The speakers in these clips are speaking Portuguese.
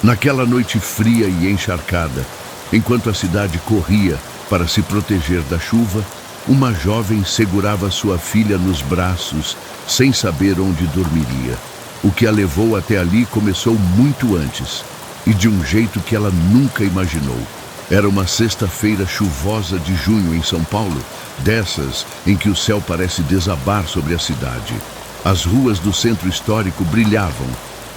Naquela noite fria e encharcada, enquanto a cidade corria para se proteger da chuva, uma jovem segurava sua filha nos braços, sem saber onde dormiria. O que a levou até ali começou muito antes, e de um jeito que ela nunca imaginou. Era uma sexta-feira chuvosa de junho em São Paulo, dessas em que o céu parece desabar sobre a cidade. As ruas do centro histórico brilhavam,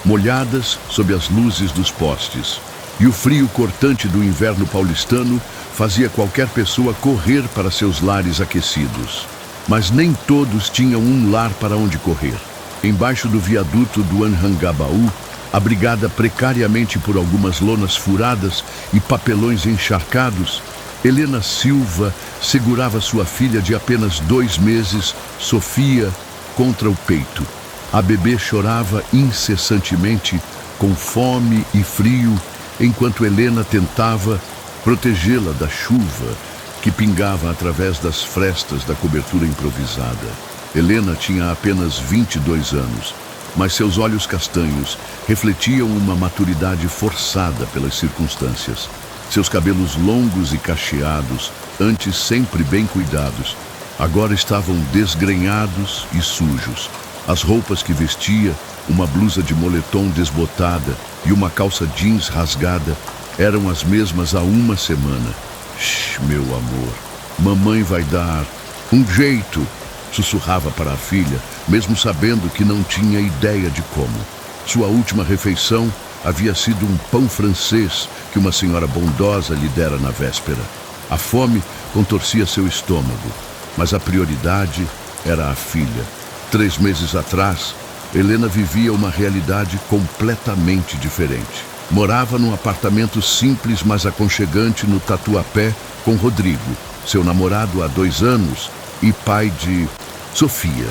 molhadas sob as luzes dos postes. E o frio cortante do inverno paulistano fazia qualquer pessoa correr para seus lares aquecidos. Mas nem todos tinham um lar para onde correr. Embaixo do viaduto do Anhangabaú, abrigada precariamente por algumas lonas furadas e papelões encharcados, Helena Silva segurava sua filha de apenas 2 meses, Sofia, contra o peito. A bebê chorava incessantemente, com fome e frio, enquanto Helena tentava protegê-la da chuva que pingava através das frestas da cobertura improvisada. Helena tinha apenas 22 anos, mas seus olhos castanhos refletiam uma maturidade forçada pelas circunstâncias. Seus cabelos longos e cacheados, antes sempre bem cuidados, agora estavam desgrenhados e sujos. As roupas que vestia, uma blusa de moletom desbotada e uma calça jeans rasgada, eram as mesmas há uma semana. Shh, meu amor, mamãe vai dar um jeito, sussurrava para a filha, mesmo sabendo que não tinha ideia de como. Sua última refeição havia sido um pão francês que uma senhora bondosa lhe dera na véspera. A fome contorcia seu estômago, mas a prioridade era a filha. 3 meses atrás, Helena vivia uma realidade completamente diferente. Morava num apartamento simples, mas aconchegante no Tatuapé com Rodrigo, seu namorado há 2 anos e pai de Sofia.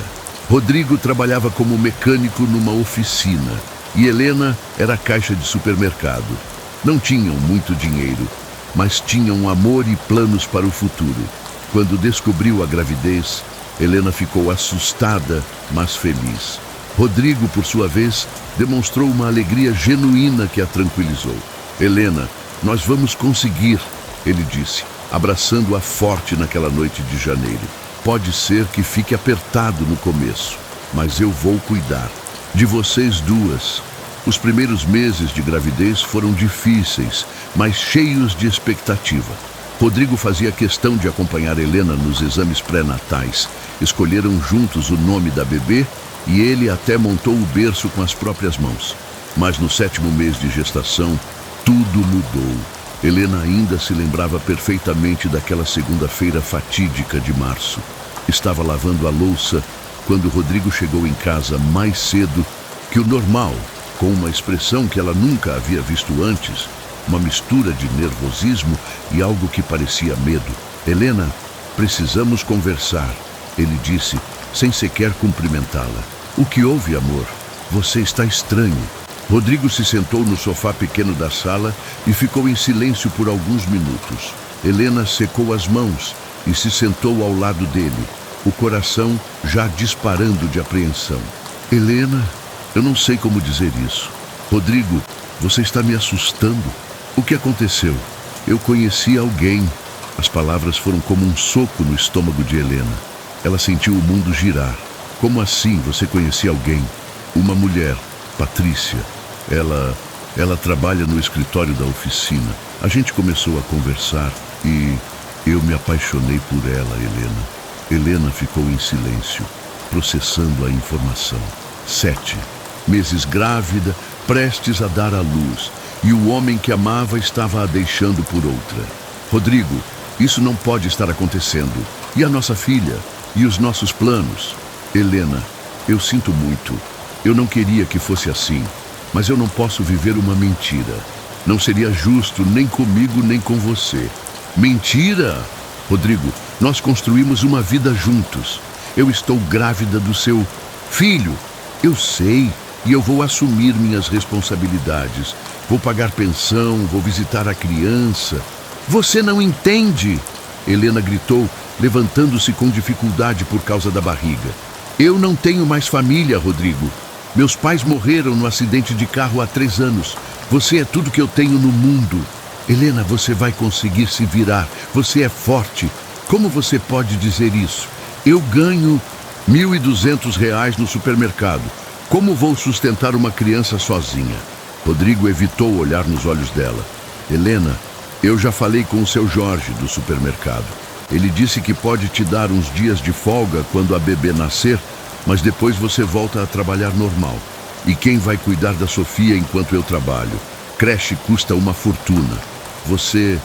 Rodrigo trabalhava como mecânico numa oficina e Helena era caixa de supermercado. Não tinham muito dinheiro, mas tinham amor e planos para o futuro. Quando descobriu a gravidez, Helena ficou assustada, mas feliz. Rodrigo, por sua vez, demonstrou uma alegria genuína que a tranquilizou. Helena, nós vamos conseguir, ele disse, abraçando-a forte naquela noite de janeiro. Pode ser que fique apertado no começo, mas eu vou cuidar de vocês duas. Os primeiros meses de gravidez foram difíceis, mas cheios de expectativa. Rodrigo fazia questão de acompanhar Helena nos exames pré-natais. Escolheram juntos o nome da bebê e ele até montou o berço com as próprias mãos. Mas no 7º mês de gestação, tudo mudou. Helena ainda se lembrava perfeitamente daquela segunda-feira fatídica de março. Estava lavando a louça quando Rodrigo chegou em casa mais cedo que o normal, com uma expressão que ela nunca havia visto antes, uma mistura de nervosismo e algo que parecia medo. Helena, precisamos conversar, ele disse, sem sequer cumprimentá-la. O que houve, amor? Você está estranho. Rodrigo se sentou no sofá pequeno da sala e ficou em silêncio por alguns minutos. Helena secou as mãos e se sentou ao lado dele, o coração já disparando de apreensão. Helena, eu não sei como dizer isso. Rodrigo, você está me assustando. O que aconteceu? Eu conheci alguém. As palavras foram como um soco no estômago de Helena. Ela sentiu o mundo girar. Como assim você conhecia alguém? Uma mulher, Patrícia. Ela trabalha no escritório da oficina. A gente começou a conversar e eu me apaixonei por ela, Helena. Helena ficou em silêncio, processando a informação. 7 meses grávida, prestes a dar à luz, e o homem que amava estava a deixando por outra. Rodrigo, isso não pode estar acontecendo. E a nossa filha? E os nossos planos? Helena, eu sinto muito. Eu não queria que fosse assim, mas eu não posso viver uma mentira. Não seria justo nem comigo nem com você. Mentira? Rodrigo, nós construímos uma vida juntos. Eu estou grávida do seu filho. Eu sei, e eu vou assumir minhas responsabilidades. Vou pagar pensão, vou visitar a criança. Você não entende! Helena gritou, levantando-se com dificuldade por causa da barriga. Eu não tenho mais família, Rodrigo. Meus pais morreram no acidente de carro há 3 anos. Você é tudo que eu tenho no mundo. Helena, você vai conseguir se virar. Você é forte. Como você pode dizer isso? Eu ganho R$ 1.200 no supermercado. Como vou sustentar uma criança sozinha? Rodrigo evitou olhar nos olhos dela. Helena, eu já falei com o seu Jorge do supermercado. Ele disse que pode te dar uns dias de folga quando a bebê nascer, mas depois você volta a trabalhar normal. E quem vai cuidar da Sofia enquanto eu trabalho? Creche custa uma fortuna. Você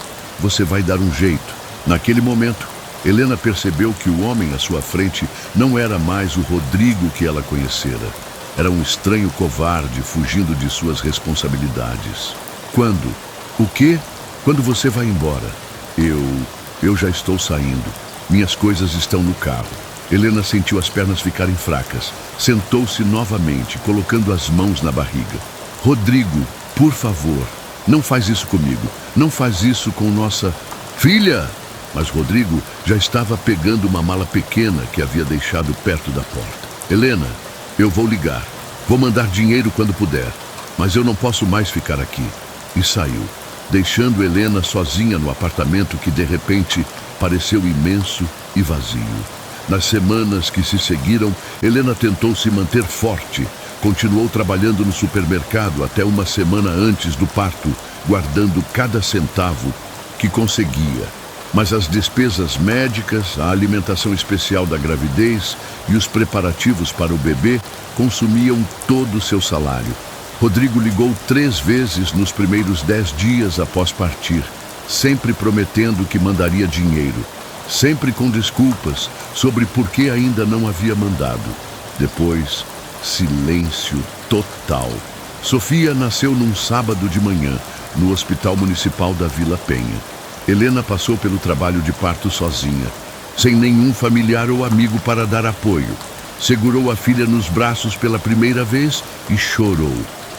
vai dar um jeito. Naquele momento, Helena percebeu que o homem à sua frente não era mais o Rodrigo que ela conhecera. Era um estranho covarde fugindo de suas responsabilidades. Quando? O quê? Quando você vai embora? Eu já estou saindo. Minhas coisas estão no carro. Helena sentiu as pernas ficarem fracas. Sentou-se novamente, colocando as mãos na barriga. Rodrigo, por favor, não faz isso comigo. Não faz isso com nossa filha. Mas Rodrigo já estava pegando uma mala pequena que havia deixado perto da porta. Helena, eu vou ligar. Vou mandar dinheiro quando puder. Mas eu não posso mais ficar aqui. E saiu, deixando Helena sozinha no apartamento que de repente pareceu imenso e vazio. Nas semanas que se seguiram, Helena tentou se manter forte. Continuou trabalhando no supermercado até uma semana antes do parto, guardando cada centavo que conseguia. Mas as despesas médicas, a alimentação especial da gravidez e os preparativos para o bebê consumiam todo o seu salário. Rodrigo ligou 3 vezes nos primeiros 10 dias após partir, sempre prometendo que mandaria dinheiro, sempre com desculpas sobre por que ainda não havia mandado. Depois, silêncio total. Sofia nasceu num sábado de manhã, no Hospital Municipal da Vila Penha. Helena passou pelo trabalho de parto sozinha, sem nenhum familiar ou amigo para dar apoio. Segurou a filha nos braços pela primeira vez e chorou,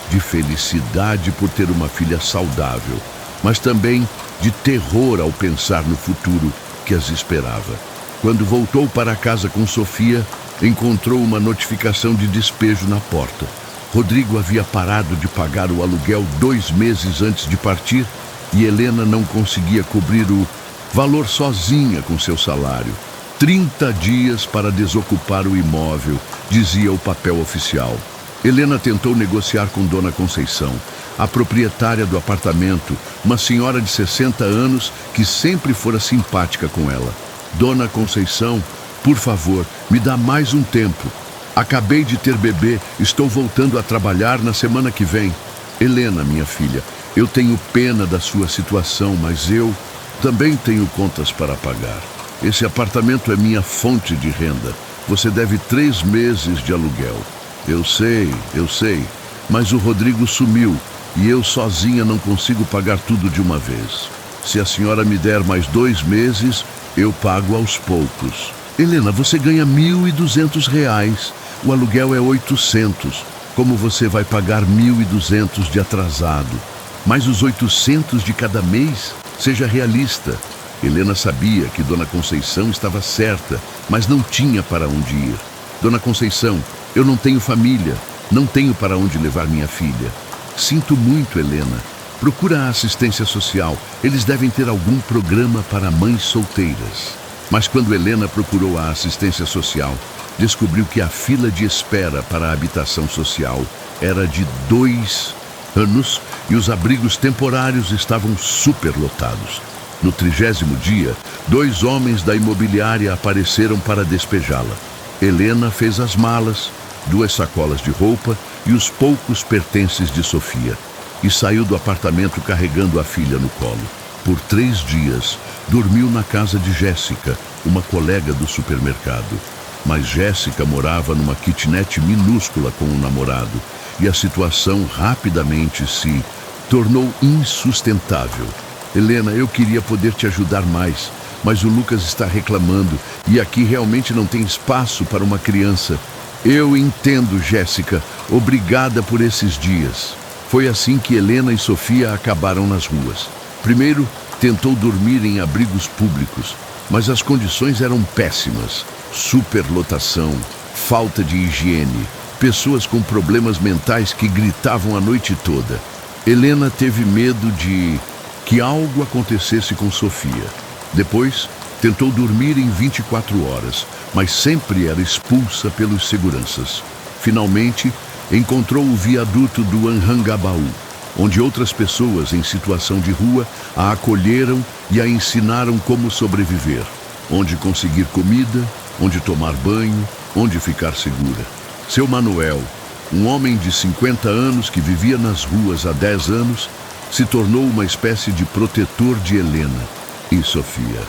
de felicidade por ter uma filha saudável, mas também de terror ao pensar no futuro que as esperava. Quando voltou para casa com Sofia, encontrou uma notificação de despejo na porta. Rodrigo havia parado de pagar o aluguel 2 meses antes de partir e Helena não conseguia cobrir o valor sozinha com seu salário. 30 dias para desocupar o imóvel, dizia o papel oficial. Helena tentou negociar com Dona Conceição, a proprietária do apartamento, uma senhora de 60 anos que sempre fora simpática com ela. Dona Conceição, por favor, me dá mais um tempo. Acabei de ter bebê, estou voltando a trabalhar na semana que vem. Helena, minha filha, eu tenho pena da sua situação, mas eu também tenho contas para pagar. Esse apartamento é minha fonte de renda. Você deve 3 meses de aluguel. Eu sei, mas o Rodrigo sumiu e eu sozinha não consigo pagar tudo de uma vez. Se a senhora me der mais 2 meses, eu pago aos poucos. Helena, você ganha R$ 1.200. O aluguel é 800. Como você vai pagar 1.200 de atrasado? Mais os 800 de cada mês? Seja realista. Helena sabia que Dona Conceição estava certa, mas não tinha para onde ir. Dona Conceição, eu não tenho família, não tenho para onde levar minha filha. Sinto muito, Helena. Procura a assistência social. Eles devem ter algum programa para mães solteiras. Mas quando Helena procurou a assistência social, descobriu que a fila de espera para a habitação social era de 2 anos e os abrigos temporários estavam superlotados. No 30º dia, 2 homens da imobiliária apareceram para despejá-la. Helena fez as malas, 2 sacolas de roupa e os poucos pertences de Sofia e saiu do apartamento carregando a filha no colo. Por 3 dias, dormiu na casa de Jéssica, uma colega do supermercado. Mas Jéssica morava numa kitnet minúscula com o namorado e a situação rapidamente se tornou insustentável. Helena, eu queria poder te ajudar mais, mas o Lucas está reclamando e aqui realmente não tem espaço para uma criança. Eu entendo, Jéssica. Obrigada por esses dias. Foi assim que Helena e Sofia acabaram nas ruas. Primeiro, tentou dormir em abrigos públicos, mas as condições eram péssimas. Superlotação, falta de higiene, pessoas com problemas mentais que gritavam a noite toda. Helena teve medo de que algo acontecesse com Sofia. Depois, tentou dormir em 24 horas, mas sempre era expulsa pelos seguranças. Finalmente, encontrou o viaduto do Anhangabaú, onde outras pessoas em situação de rua a acolheram e a ensinaram como sobreviver, onde conseguir comida, onde tomar banho, onde ficar segura. Seu Manuel, um homem de 50 anos que vivia nas ruas há 10 anos, se tornou uma espécie de protetor de Helena e Sofia.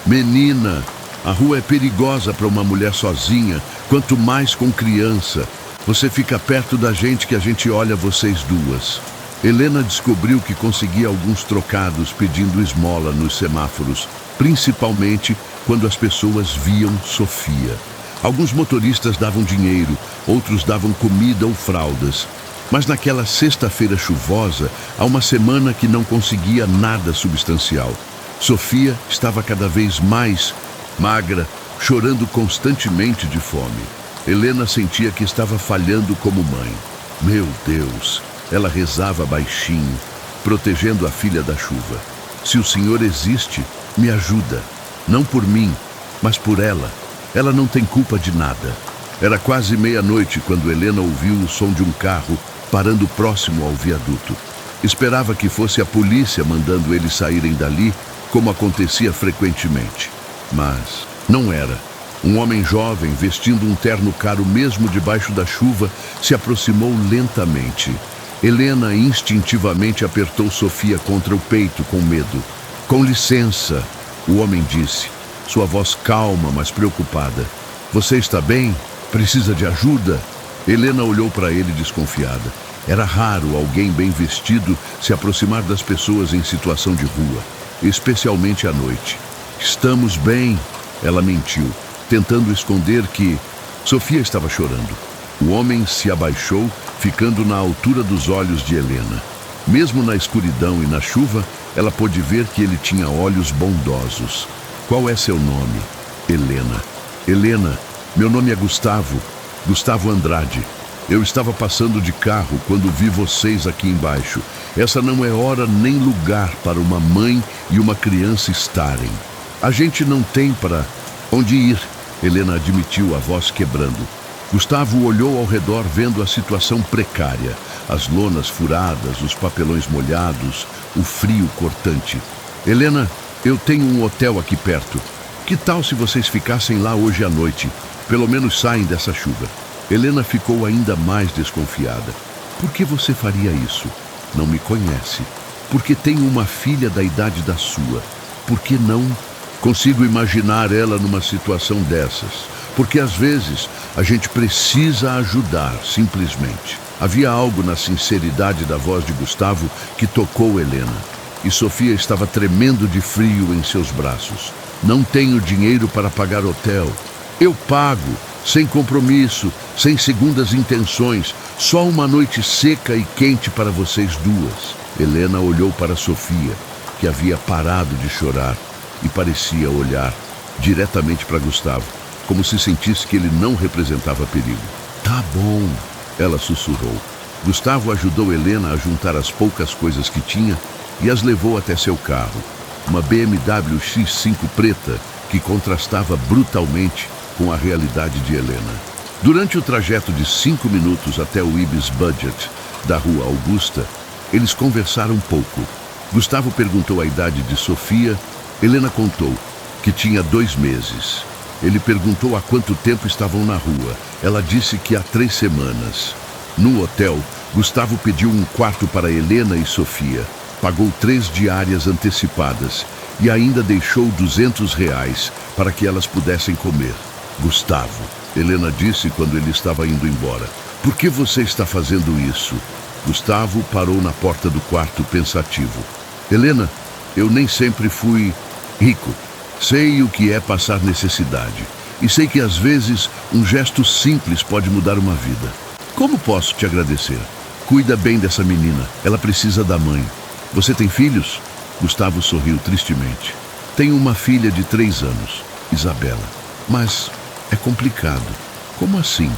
Menina, a rua é perigosa para uma mulher sozinha, quanto mais com criança. Você fica perto da gente que a gente olha vocês duas. Helena descobriu que conseguia alguns trocados pedindo esmola nos semáforos, principalmente quando as pessoas viam Sofia. Alguns motoristas davam dinheiro, outros davam comida ou fraldas. Mas naquela sexta-feira chuvosa, há uma semana que não conseguia nada substancial. Sofia estava cada vez mais magra, chorando constantemente de fome. Helena sentia que estava falhando como mãe. Meu Deus, ela rezava baixinho, protegendo a filha da chuva. Se o Senhor existe, me ajuda. Não por mim, mas por ela. Ela não tem culpa de nada. Era quase meia-noite quando Helena ouviu o som de um carro parando próximo ao viaduto. Esperava que fosse a polícia mandando eles saírem dali, como acontecia frequentemente. Mas não era. Um homem jovem, vestindo um terno caro mesmo debaixo da chuva, se aproximou lentamente. Helena instintivamente apertou Sofia contra o peito com medo. Com licença, o homem disse, sua voz calma, mas preocupada. Você está bem? Precisa de ajuda? Helena olhou para ele desconfiada. Era raro alguém bem vestido se aproximar das pessoas em situação de rua, especialmente à noite. Estamos bem, ela mentiu, tentando esconder que Sofia estava chorando. O homem se abaixou, ficando na altura dos olhos de Helena. Mesmo na escuridão e na chuva, ela pôde ver que ele tinha olhos bondosos. Qual é seu nome? Helena. Helena, meu nome é Gustavo. Gustavo Andrade. Eu estava passando de carro quando vi vocês aqui embaixo. Essa não é hora nem lugar para uma mãe e uma criança estarem. A gente não tem para onde ir, Helena admitiu, a voz quebrando. Gustavo olhou ao redor vendo a situação precária. As lonas furadas, os papelões molhados, o frio cortante. Helena, eu tenho um hotel aqui perto. Que tal se vocês ficassem lá hoje à noite? Pelo menos saem dessa chuva. Helena ficou ainda mais desconfiada. Por que você faria isso? Não me conhece. Porque tenho uma filha da idade da sua. Por que não? Consigo imaginar ela numa situação dessas. Porque às vezes a gente precisa ajudar, simplesmente. Havia algo na sinceridade da voz de Gustavo que tocou Helena. E Sofia estava tremendo de frio em seus braços. Não tenho dinheiro para pagar hotel. Eu pago, sem compromisso, sem segundas intenções, só uma noite seca e quente para vocês duas. Helena olhou para Sofia, que havia parado de chorar, e parecia olhar diretamente para Gustavo, como se sentisse que ele não representava perigo. Tá bom, ela sussurrou. Gustavo ajudou Helena a juntar as poucas coisas que tinha e as levou até seu carro, uma BMW X5 preta que contrastava brutalmente com a realidade de Helena. Durante o trajeto de 5 minutos até o Ibis Budget, da Rua Augusta, eles conversaram pouco. Gustavo perguntou a idade de Sofia. Helena contou que tinha 2 meses. Ele perguntou há quanto tempo estavam na rua. Ela disse que há 3 semanas. No hotel, Gustavo pediu um quarto para Helena e Sofia. Pagou 3 diárias antecipadas e ainda deixou R$ 200 para que elas pudessem comer. Gustavo, Helena disse quando ele estava indo embora. Por que você está fazendo isso? Gustavo parou na porta do quarto pensativo. Helena, eu nem sempre fui rico. Sei o que é passar necessidade. E sei que às vezes um gesto simples pode mudar uma vida. Como posso te agradecer? Cuida bem dessa menina. Ela precisa da mãe. Você tem filhos? Gustavo sorriu tristemente. Tenho uma filha de 3 anos, Isabela. Mas é complicado. Como assim?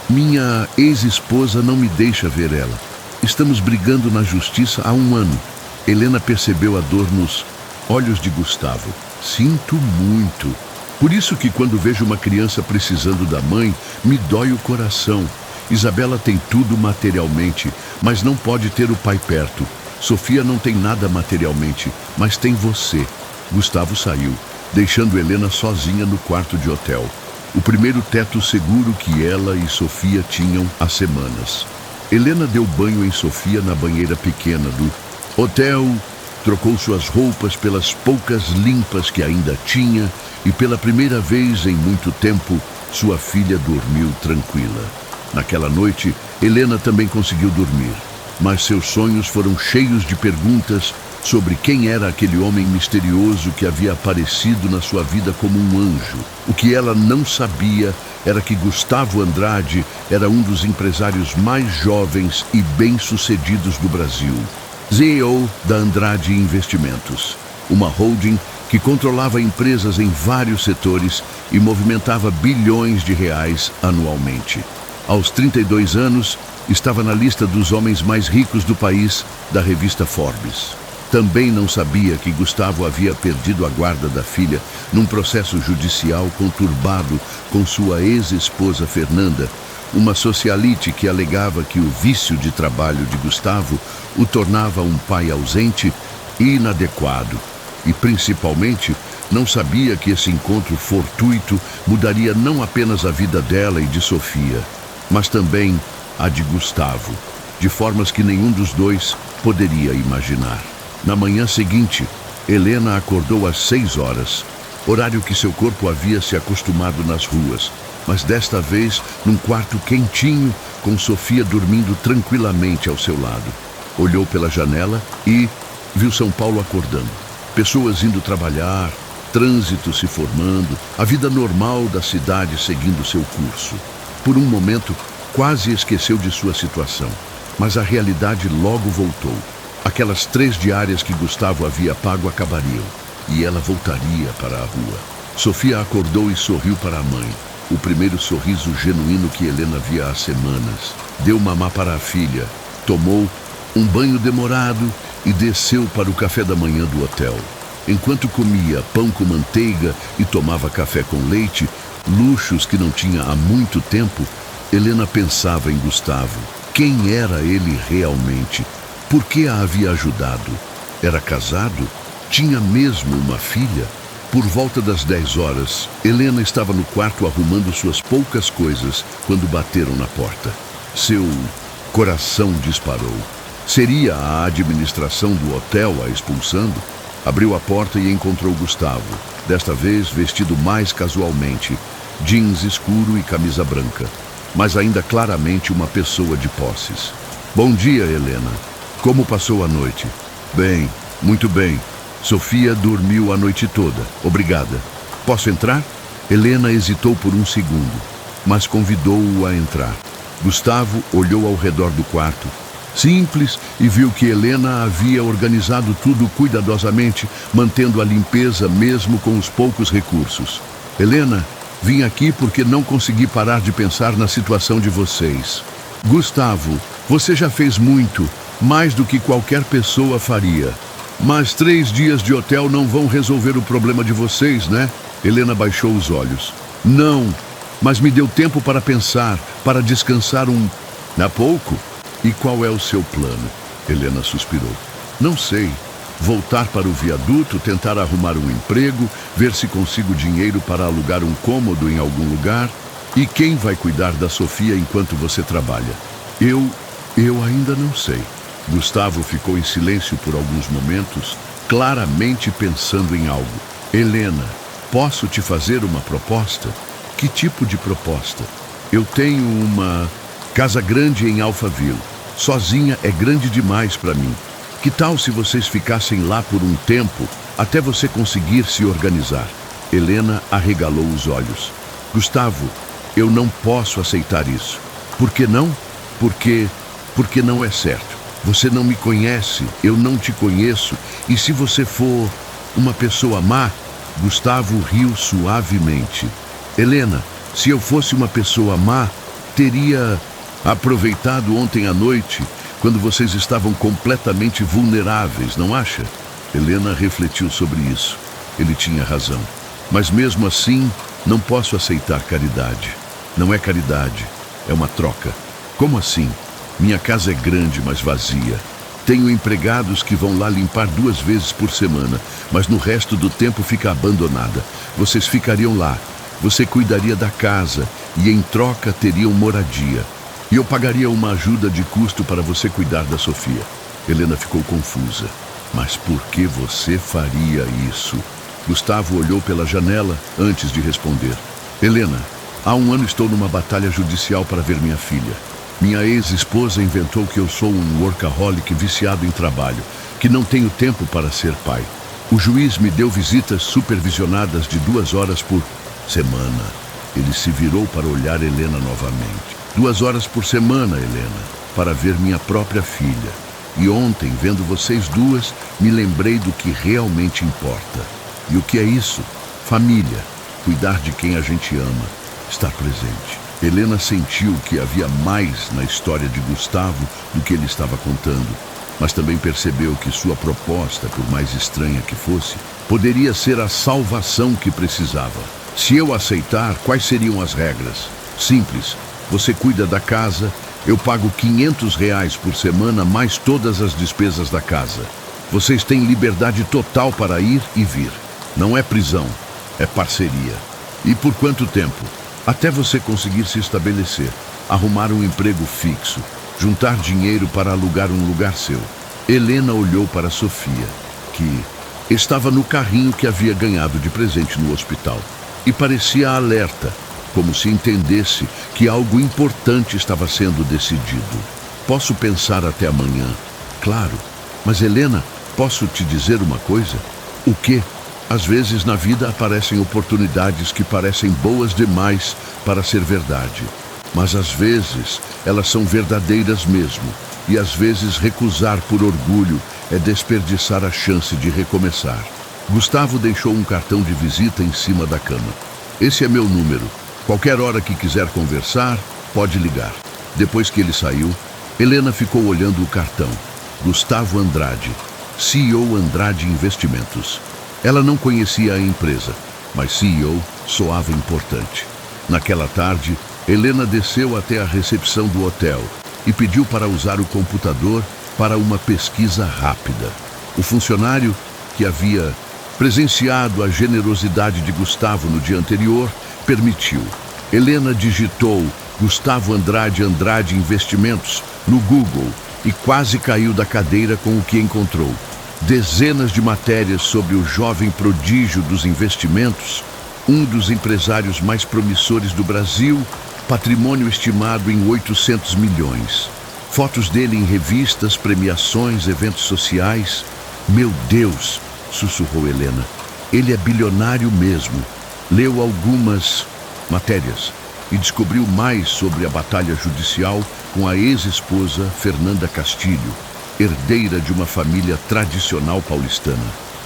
Minha ex-esposa não me deixa ver ela. Estamos brigando na justiça há 1 ano. Helena percebeu a dor nos olhos de Gustavo. Sinto muito. Por isso que quando vejo uma criança precisando da mãe, me dói o coração. Isabela tem tudo materialmente, mas não pode ter o pai perto. Sofia não tem nada materialmente, mas tem você. Gustavo saiu, deixando Helena sozinha no quarto de hotel. O primeiro teto seguro que ela e Sofia tinham há semanas. Helena deu banho em Sofia na banheira pequena do hotel, trocou suas roupas pelas poucas limpas que ainda tinha e pela primeira vez em muito tempo, sua filha dormiu tranquila. Naquela noite, Helena também conseguiu dormir, mas seus sonhos foram cheios de perguntas sobre quem era aquele homem misterioso que havia aparecido na sua vida como um anjo. O que ela não sabia era que Gustavo Andrade era um dos empresários mais jovens e bem-sucedidos do Brasil. CEO da Andrade Investimentos, uma holding que controlava empresas em vários setores e movimentava bilhões de reais anualmente. Aos 32 anos, estava na lista dos homens mais ricos do país, da revista Forbes. Também não sabia que Gustavo havia perdido a guarda da filha num processo judicial conturbado com sua ex-esposa Fernanda, uma socialite que alegava que o vício de trabalho de Gustavo o tornava um pai ausente e inadequado. E, principalmente, não sabia que esse encontro fortuito mudaria não apenas a vida dela e de Sofia, mas também a de Gustavo, de formas que nenhum dos dois poderia imaginar. Na manhã seguinte, Helena acordou às 6 horas, horário que seu corpo havia se acostumado nas ruas, mas desta vez num quarto quentinho, com Sofia dormindo tranquilamente ao seu lado. Olhou pela janela e viu São Paulo acordando. Pessoas indo trabalhar, trânsito se formando, a vida normal da cidade seguindo seu curso. Por um momento, quase esqueceu de sua situação, mas a realidade logo voltou. Aquelas 3 diárias que Gustavo havia pago acabariam, e ela voltaria para a rua. Sofia acordou e sorriu para a mãe, o primeiro sorriso genuíno que Helena via há semanas. Deu mamar para a filha, tomou um banho demorado e desceu para o café da manhã do hotel. Enquanto comia pão com manteiga e tomava café com leite, luxos que não tinha há muito tempo, Helena pensava em Gustavo. Quem era ele realmente? Por que a havia ajudado? Era casado? Tinha mesmo uma filha? Por volta das 10 horas, Helena estava no quarto arrumando suas poucas coisas quando bateram na porta. Seu coração disparou. Seria a administração do hotel a expulsando? Abriu a porta e encontrou Gustavo, desta vez vestido mais casualmente, jeans escuro e camisa branca, mas ainda claramente uma pessoa de posses. Bom dia, Helena. Como passou a noite? Bem, muito bem. Sofia dormiu a noite toda. Obrigada. Posso entrar? Helena hesitou por um segundo, mas convidou-o a entrar. Gustavo olhou ao redor do quarto, simples, e viu que Helena havia organizado tudo cuidadosamente, mantendo a limpeza mesmo com os poucos recursos. Helena, vim aqui porque não consegui parar de pensar na situação de vocês. Gustavo, você já fez muito, mais do que qualquer pessoa faria. Mas 3 dias de hotel não vão resolver o problema de vocês, né? Helena baixou os olhos. Não, mas me deu tempo para pensar, para descansar há pouco. E qual é o seu plano? Helena suspirou. Não sei. Voltar para o viaduto, tentar arrumar um emprego, ver se consigo dinheiro para alugar um cômodo em algum lugar. E quem vai cuidar da Sofia enquanto você trabalha? Eu ainda não sei. Gustavo ficou em silêncio por alguns momentos, claramente pensando em algo. Helena, posso te fazer uma proposta? Que tipo de proposta? Eu tenho uma casa grande em Alphaville. Sozinha é grande demais para mim. Que tal se vocês ficassem lá por um tempo, até você conseguir se organizar? Helena arregalou os olhos. Gustavo, eu não posso aceitar isso. Por que não? Porque não é certo. Você não me conhece, eu não te conheço, e se você for uma pessoa má, Gustavo riu suavemente. Helena, se eu fosse uma pessoa má, teria aproveitado ontem à noite, quando vocês estavam completamente vulneráveis, não acha? Helena refletiu sobre isso. Ele tinha razão. Mas mesmo assim, não posso aceitar caridade. Não é caridade, é uma troca. Como assim? Minha casa é grande, mas vazia. Tenho empregados que vão lá limpar 2 vezes por semana, mas no resto do tempo fica abandonada. Vocês ficariam lá. Você cuidaria da casa e em troca teriam moradia. E eu pagaria uma ajuda de custo para você cuidar da Sofia. Helena ficou confusa. Mas por que você faria isso? Gustavo olhou pela janela antes de responder. Helena, há 1 ano estou numa batalha judicial para ver minha filha. Minha ex-esposa inventou que eu sou um workaholic viciado em trabalho, que não tenho tempo para ser pai. O juiz me deu visitas supervisionadas de 2 horas por semana. Ele se virou para olhar Helena novamente. 2 horas por semana, Helena, para ver minha própria filha. E ontem, vendo vocês duas, me lembrei do que realmente importa. E o que é isso? Família. Cuidar de quem a gente ama. Estar presente. Helena sentiu que havia mais na história de Gustavo do que ele estava contando, mas também percebeu que sua proposta, por mais estranha que fosse, poderia ser a salvação que precisava. Se eu aceitar, quais seriam as regras? Simples. Você cuida da casa, eu pago R$ 500 por semana, mais todas as despesas da casa. Vocês têm liberdade total para ir e vir. Não é prisão, é parceria. E por quanto tempo? Até você conseguir se estabelecer, arrumar um emprego fixo, juntar dinheiro para alugar um lugar seu. Helena olhou para Sofia, que estava no carrinho que havia ganhado de presente no hospital, e parecia alerta, como se entendesse que algo importante estava sendo decidido. Posso pensar até amanhã. Claro, mas Helena, posso te dizer uma coisa? O quê? Às vezes na vida aparecem oportunidades que parecem boas demais para ser verdade. Mas às vezes elas são verdadeiras mesmo. E às vezes recusar por orgulho é desperdiçar a chance de recomeçar. Gustavo deixou um cartão de visita em cima da cama. Esse é meu número. Qualquer hora que quiser conversar, pode ligar. Depois que ele saiu, Helena ficou olhando o cartão. Gustavo Andrade, CEO Andrade Investimentos. Ela não conhecia a empresa, mas CEO soava importante. Naquela tarde, Helena desceu até a recepção do hotel e pediu para usar o computador para uma pesquisa rápida. O funcionário, que havia presenciado a generosidade de Gustavo no dia anterior, permitiu. Helena digitou Gustavo Andrade Investimentos no Google e quase caiu da cadeira com o que encontrou. Dezenas de matérias sobre o jovem prodígio dos investimentos, um dos empresários mais promissores do Brasil, patrimônio estimado em 800 milhões. Fotos dele em revistas, premiações, eventos sociais. Meu Deus, sussurrou Helena. Ele é bilionário mesmo. Leu algumas matérias e descobriu mais sobre a batalha judicial com a ex-esposa Fernanda Castilho, herdeira de uma família tradicional paulistana.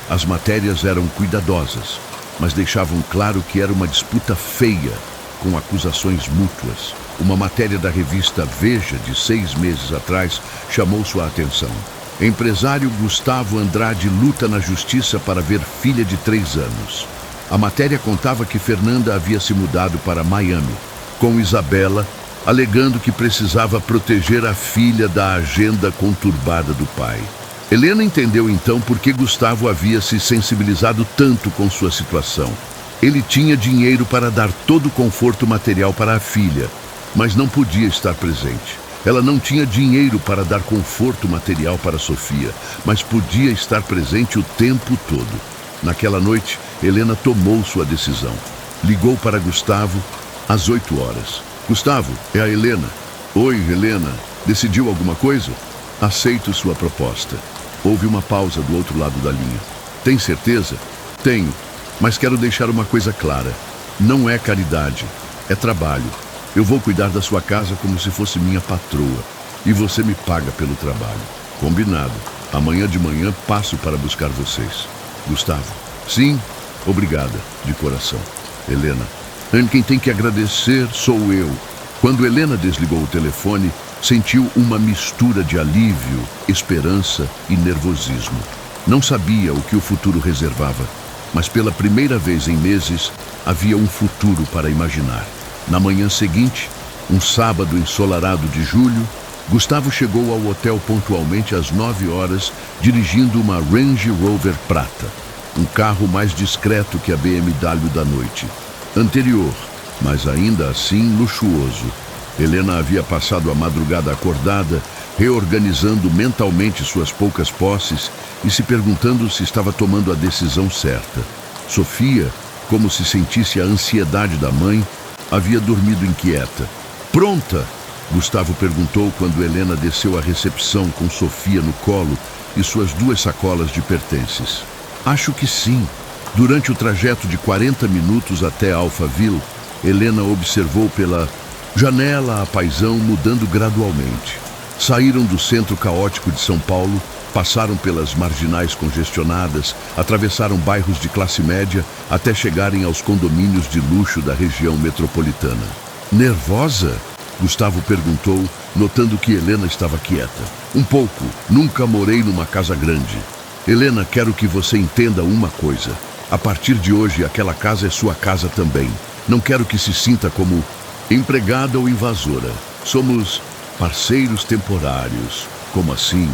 As matérias eram cuidadosas, mas deixavam claro que era uma disputa feia, com acusações mútuas. Uma matéria da revista Veja, de 6 meses atrás, chamou sua atenção. Empresário Gustavo Andrade luta na justiça para ver filha de 3 anos. A matéria contava que Fernanda havia se mudado para Miami, com Isabela, alegando que precisava proteger a filha da agenda conturbada do pai. Helena entendeu então por que Gustavo havia se sensibilizado tanto com sua situação. Ele tinha dinheiro para dar todo o conforto material para a filha, mas não podia estar presente. Ela não tinha dinheiro para dar conforto material para Sofia, mas podia estar presente o tempo todo. Naquela noite, Helena tomou sua decisão. Ligou para Gustavo às 8 horas. Gustavo, é a Helena. Oi, Helena. Decidiu alguma coisa? Aceito sua proposta. Houve uma pausa do outro lado da linha. Tem certeza? Tenho, mas quero deixar uma coisa clara. Não é caridade, é trabalho. Eu vou cuidar da sua casa como se fosse minha patroa. E você me paga pelo trabalho. Combinado. Amanhã de manhã passo para buscar vocês. Gustavo. Sim, obrigada, de coração. Helena. Quem tem que agradecer sou eu. Quando Helena desligou o telefone, Sentiu uma mistura de alívio, esperança e nervosismo. Não sabia o que o futuro reservava, mas pela primeira vez em meses havia um futuro para imaginar. Na manhã seguinte, um sábado ensolarado de julho, Gustavo chegou ao hotel pontualmente às 9 horas, dirigindo uma Range Rover prata, um carro mais discreto que a BMW da noite. Anterior, mas ainda assim luxuoso. Helena havia passado a madrugada acordada, reorganizando mentalmente suas poucas posses e se perguntando se estava tomando a decisão certa. Sofia, como se sentisse a ansiedade da mãe, havia dormido inquieta. Pronta? Gustavo perguntou quando Helena desceu à recepção com Sofia no colo e suas 2 sacolas de pertences. Acho que sim. Durante o trajeto de 40 minutos até Alphaville, Helena observou pela janela a paisão mudando gradualmente. Saíram do centro caótico de São Paulo, passaram pelas marginais congestionadas, atravessaram bairros de classe média até chegarem aos condomínios de luxo da região metropolitana. Nervosa? Gustavo perguntou, notando que Helena estava quieta. Um pouco. Nunca morei numa casa grande. Helena, quero que você entenda uma coisa. A partir de hoje, aquela casa é sua casa também. Não quero que se sinta como empregada ou invasora. Somos parceiros temporários. Como assim?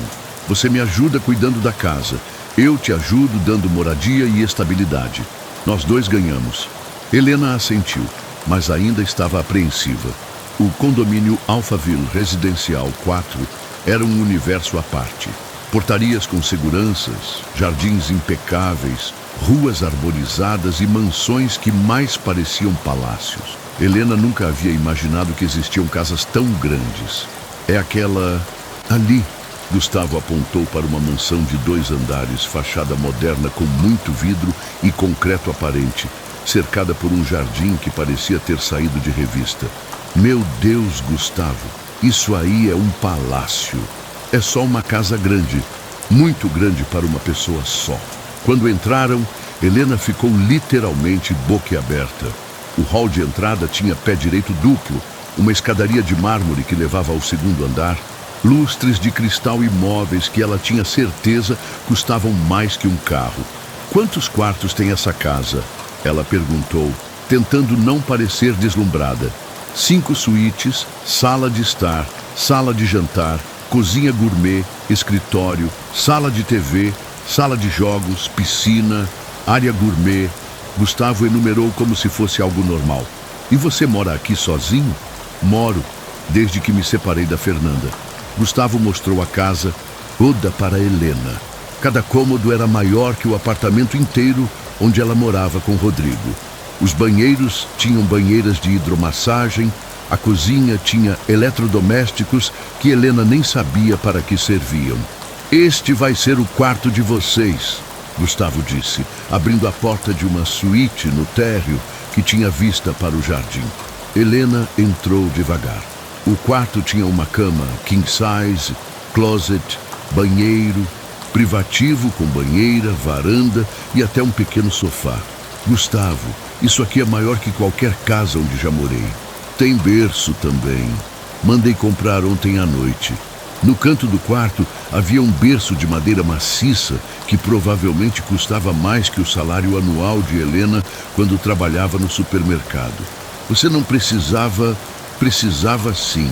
Você me ajuda cuidando da casa. Eu te ajudo dando moradia e estabilidade. Nós 2 ganhamos. Helena assentiu, mas ainda estava apreensiva. O condomínio Alphaville Residencial 4 era um universo à parte. Portarias com seguranças, jardins impecáveis, ruas arborizadas e mansões que mais pareciam palácios. Helena nunca havia imaginado que existiam casas tão grandes. É aquela ali. Gustavo apontou para uma mansão de 2 andares, fachada moderna com muito vidro e concreto aparente, cercada por um jardim que parecia ter saído de revista. Meu Deus, Gustavo, isso aí é um palácio. É só uma casa grande, muito grande para uma pessoa só. Quando entraram, Helena ficou literalmente boquiaberta. O hall de entrada tinha pé direito duplo, uma escadaria de mármore que levava ao 2º andar, lustres de cristal e móveis que ela tinha certeza custavam mais que um carro. Quantos quartos tem essa casa? Ela perguntou, tentando não parecer deslumbrada. 5 suítes, sala de estar, sala de jantar, cozinha gourmet, escritório, sala de TV, sala de jogos, piscina, área gourmet. Gustavo enumerou como se fosse algo normal. E você mora aqui sozinho? Moro, desde que me separei da Fernanda. Gustavo mostrou a casa toda para Helena. Cada cômodo era maior que o apartamento inteiro onde ela morava com Rodrigo. Os banheiros tinham banheiras de hidromassagem, a cozinha tinha eletrodomésticos que Helena nem sabia para que serviam. Este vai ser o quarto de vocês, Gustavo disse, abrindo a porta de uma suíte no térreo que tinha vista para o jardim. Helena entrou devagar. O quarto tinha uma cama king size, closet, banheiro, privativo com banheira, varanda e até um pequeno sofá. Gustavo, isso aqui é maior que qualquer casa onde já morei. Tem berço também. Mandei comprar ontem à noite. No canto do quarto havia um berço de madeira maciça que provavelmente custava mais que o salário anual de Helena quando trabalhava no supermercado. Você não precisava... Precisava sim.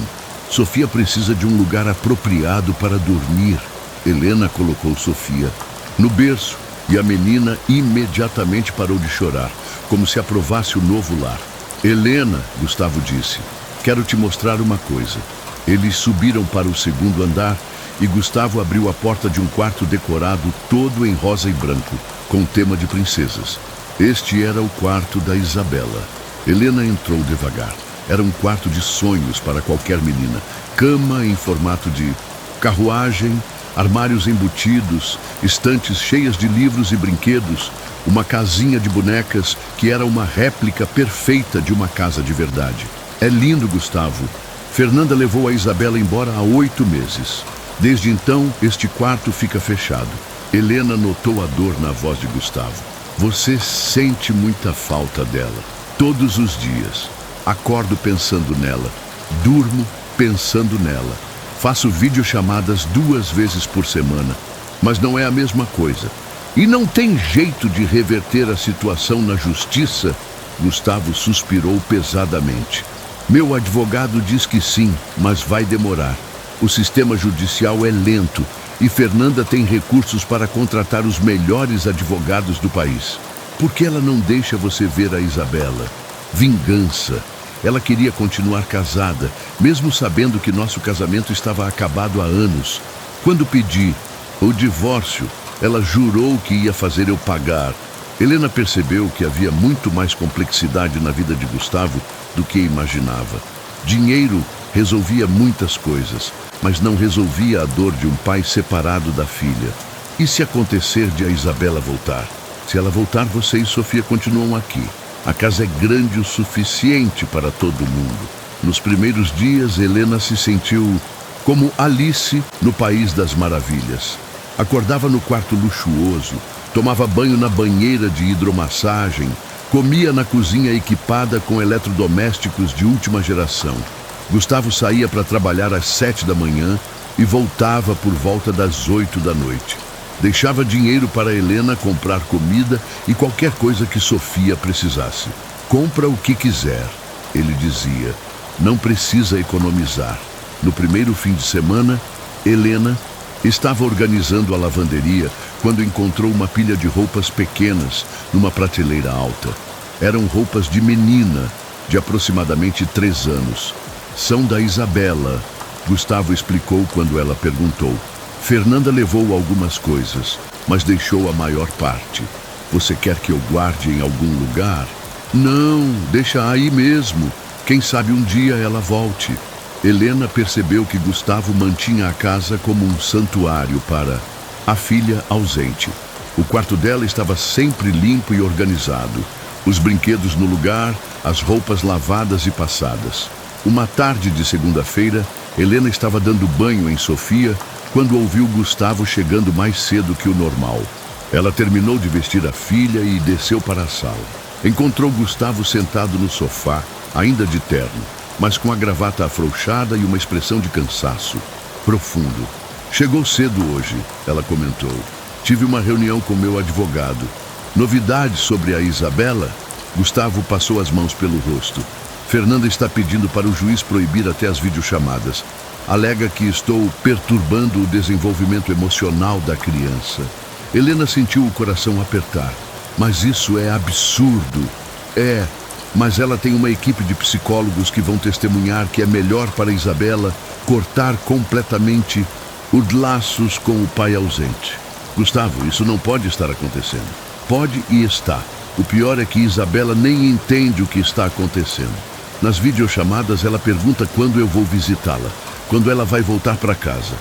Sofia precisa de um lugar apropriado para dormir. Helena colocou Sofia no berço e a menina imediatamente parou de chorar, como se aprovasse o novo lar. Helena, Gustavo disse, quero te mostrar uma coisa. Eles subiram para o 2º andar e Gustavo abriu a porta de um quarto decorado todo em rosa e branco, com tema de princesas. Este era o quarto da Isabela. Helena entrou devagar. Era um quarto de sonhos para qualquer menina. Cama em formato de carruagem, armários embutidos, estantes cheias de livros e brinquedos, uma casinha de bonecas que era uma réplica perfeita de uma casa de verdade. É lindo, Gustavo. Fernanda levou a Isabela embora há 8 meses. Desde então, este quarto fica fechado. Helena notou a dor na voz de Gustavo. Você sente muita falta dela. Todos os dias. Acordo pensando nela. Durmo pensando nela. Faço videochamadas 2 vezes por semana, mas não é a mesma coisa. E não tem jeito de reverter a situação na justiça? Gustavo suspirou pesadamente. Meu advogado diz que sim, mas vai demorar. O sistema judicial é lento e Fernanda tem recursos para contratar os melhores advogados do país. Por que ela não deixa você ver a Isabela? Vingança. Ela queria continuar casada, mesmo sabendo que nosso casamento estava acabado há anos. Quando pedi o divórcio, ela jurou que ia fazer eu pagar. Helena percebeu que havia muito mais complexidade na vida de Gustavo do que imaginava. Dinheiro resolvia muitas coisas, mas não resolvia a dor de um pai separado da filha. E se acontecer de a Isabela voltar? Se ela voltar, você e Sofia continuam aqui. A casa é grande o suficiente para todo mundo. Nos primeiros dias, Helena se sentiu como Alice no País das Maravilhas. Acordava no quarto luxuoso, tomava banho na banheira de hidromassagem, comia na cozinha equipada com eletrodomésticos de última geração. Gustavo saía para trabalhar às 7 da manhã e voltava por volta das 8 da noite. Deixava dinheiro para Helena comprar comida e qualquer coisa que Sofia precisasse. Compra o que quiser, ele dizia. Não precisa economizar. No primeiro fim de semana, Helena estava organizando a lavanderia quando encontrou uma pilha de roupas pequenas numa prateleira alta. Eram roupas de menina, de aproximadamente 3 anos. São da Isabela, Gustavo explicou quando ela perguntou. Fernanda levou algumas coisas, mas deixou a maior parte. Você quer que eu guarde em algum lugar? Não, deixa aí mesmo. Quem sabe um dia ela volte. Helena percebeu que Gustavo mantinha a casa como um santuário para a filha ausente. O quarto dela estava sempre limpo e organizado. Os brinquedos no lugar, as roupas lavadas e passadas. Uma tarde de segunda-feira, Helena estava dando banho em Sofia quando ouviu Gustavo chegando mais cedo que o normal. Ela terminou de vestir a filha e desceu para a sala. Encontrou Gustavo sentado no sofá, ainda de terno, mas com a gravata afrouxada e uma expressão de cansaço profundo. Chegou cedo hoje, ela comentou. Tive uma reunião com meu advogado. Novidades sobre a Isabela? Gustavo passou as mãos pelo rosto. Fernanda está pedindo para o juiz proibir até as videochamadas. Alega que estou perturbando o desenvolvimento emocional da criança. Helena sentiu o coração apertar. Mas isso é absurdo. Mas ela tem uma equipe de psicólogos que vão testemunhar que é melhor para Isabela cortar completamente os laços com o pai ausente. Gustavo, isso não pode estar acontecendo. Pode e está. O pior é que Isabela nem entende o que está acontecendo. Nas videochamadas, ela pergunta quando eu vou visitá-la, quando ela vai voltar para casa.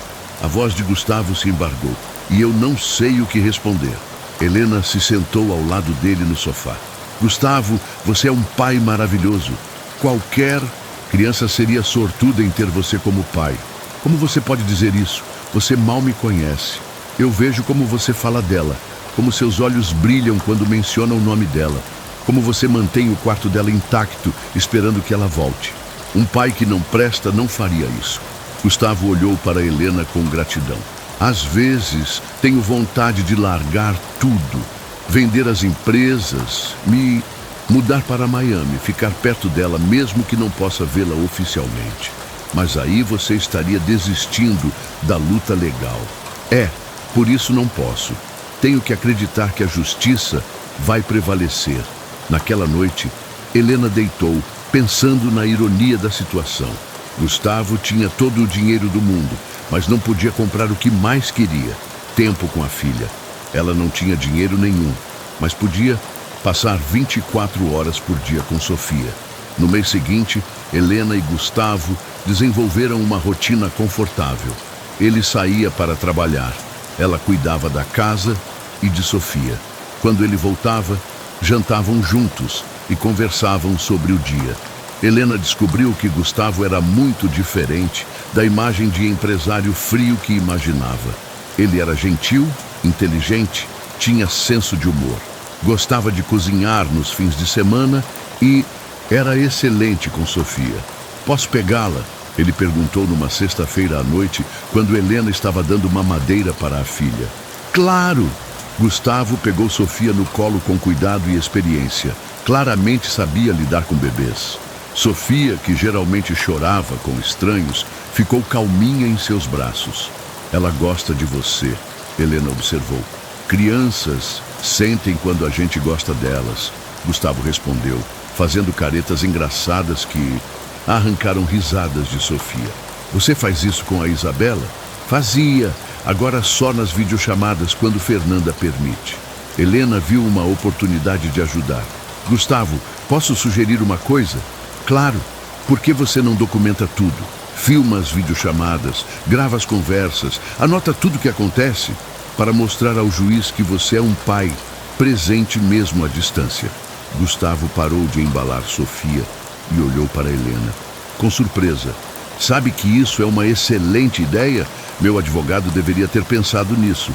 A voz de Gustavo se embargou e eu não sei o que responder. Helena se sentou ao lado dele no sofá. Gustavo, você é um pai maravilhoso. Qualquer criança seria sortuda em ter você como pai. Como você pode dizer isso? Você mal me conhece. Eu vejo como você fala dela, como seus olhos brilham quando menciona o nome dela, como você mantém o quarto dela intacto, esperando que ela volte. Um pai que não presta não faria isso. Gustavo olhou para Helena com gratidão. Às vezes, tenho vontade de largar tudo, vender as empresas, me mudar para Miami, ficar perto dela, mesmo que não possa vê-la oficialmente. Mas aí você estaria desistindo da luta legal. Por isso não posso. Tenho que acreditar que a justiça vai prevalecer. Naquela noite, Helena deitou, pensando na ironia da situação. Gustavo tinha todo o dinheiro do mundo, mas não podia comprar o que mais queria: tempo com a filha. Ela não tinha dinheiro nenhum, mas podia passar 24 horas por dia com Sofia. No mês seguinte, Helena e Gustavo desenvolveram uma rotina confortável. Ele saía para trabalhar. Ela cuidava da casa e de Sofia. Quando ele voltava, jantavam juntos e conversavam sobre o dia. Helena descobriu que Gustavo era muito diferente da imagem de empresário frio que imaginava. Ele era gentil, inteligente, tinha senso de humor. Gostava de cozinhar nos fins de semana e era excelente com Sofia. Posso pegá-la? Ele perguntou numa sexta-feira à noite, quando Helena estava dando mamadeira para a filha. Claro! Gustavo pegou Sofia no colo com cuidado e experiência. Claramente sabia lidar com bebês. Sofia, que geralmente chorava com estranhos, ficou calminha em seus braços. Ela gosta de você, Helena observou. Crianças sentem quando a gente gosta delas, Gustavo respondeu, fazendo caretas engraçadas que arrancaram risadas de Sofia. Você faz isso com a Isabela? Fazia, agora só nas videochamadas quando Fernanda permite. Helena viu uma oportunidade de ajudar. Gustavo, posso sugerir uma coisa? Claro, por que você não documenta tudo? Filma as videochamadas, grava as conversas, anota tudo o que acontece para mostrar ao juiz que você é um pai, presente mesmo à distância. Gustavo parou de embalar Sofia e olhou para Helena, com surpresa. Sabe que isso é uma excelente ideia? Meu advogado deveria ter pensado nisso.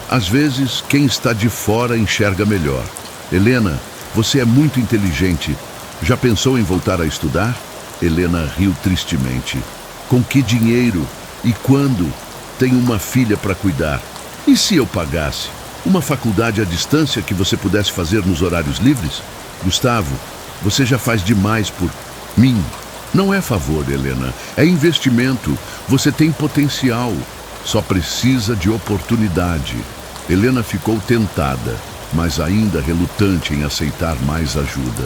Às vezes, quem está de fora enxerga melhor. Helena, você é muito inteligente. Já pensou em voltar a estudar? Helena riu tristemente. Com que dinheiro? E quando? Tenho uma filha para cuidar. E se eu pagasse? Uma faculdade à distância que você pudesse fazer nos horários livres? Gustavo, você já faz demais por mim. Não é favor, Helena. É investimento. Você tem potencial. Só precisa de oportunidade. Helena ficou tentada, mas ainda relutante em aceitar mais ajuda.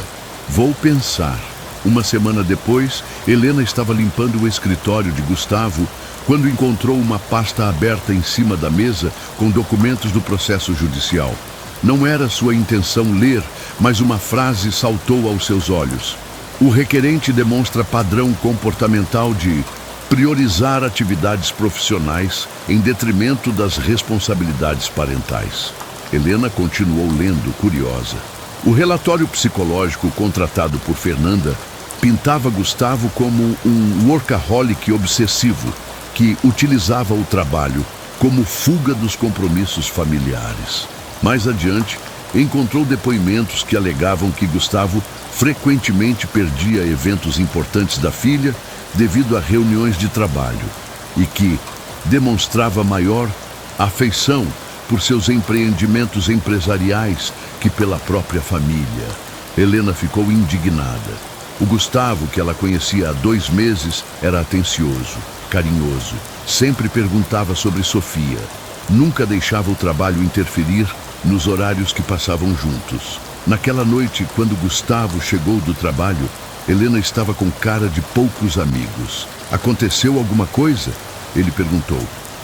Vou pensar. Uma semana depois, Helena estava limpando o escritório de Gustavo quando encontrou uma pasta aberta em cima da mesa com documentos do processo judicial. Não era sua intenção ler, mas uma frase saltou aos seus olhos. O requerente demonstra padrão comportamental de priorizar atividades profissionais em detrimento das responsabilidades parentais. Helena continuou lendo, curiosa. O relatório psicológico contratado por Fernanda pintava Gustavo como um workaholic obsessivo que utilizava o trabalho como fuga dos compromissos familiares. Mais adiante, encontrou depoimentos que alegavam que Gustavo frequentemente perdia eventos importantes da filha devido a reuniões de trabalho e que demonstrava maior afeição por seus empreendimentos empresariais que pela própria família. Helena ficou indignada. O Gustavo, que ela conhecia há 2 meses, era atencioso, carinhoso, sempre perguntava sobre Sofia, nunca deixava o trabalho interferir nos horários que passavam juntos. Naquela noite, quando Gustavo chegou do trabalho, Helena estava com cara de poucos amigos. Aconteceu alguma coisa? Ele perguntou.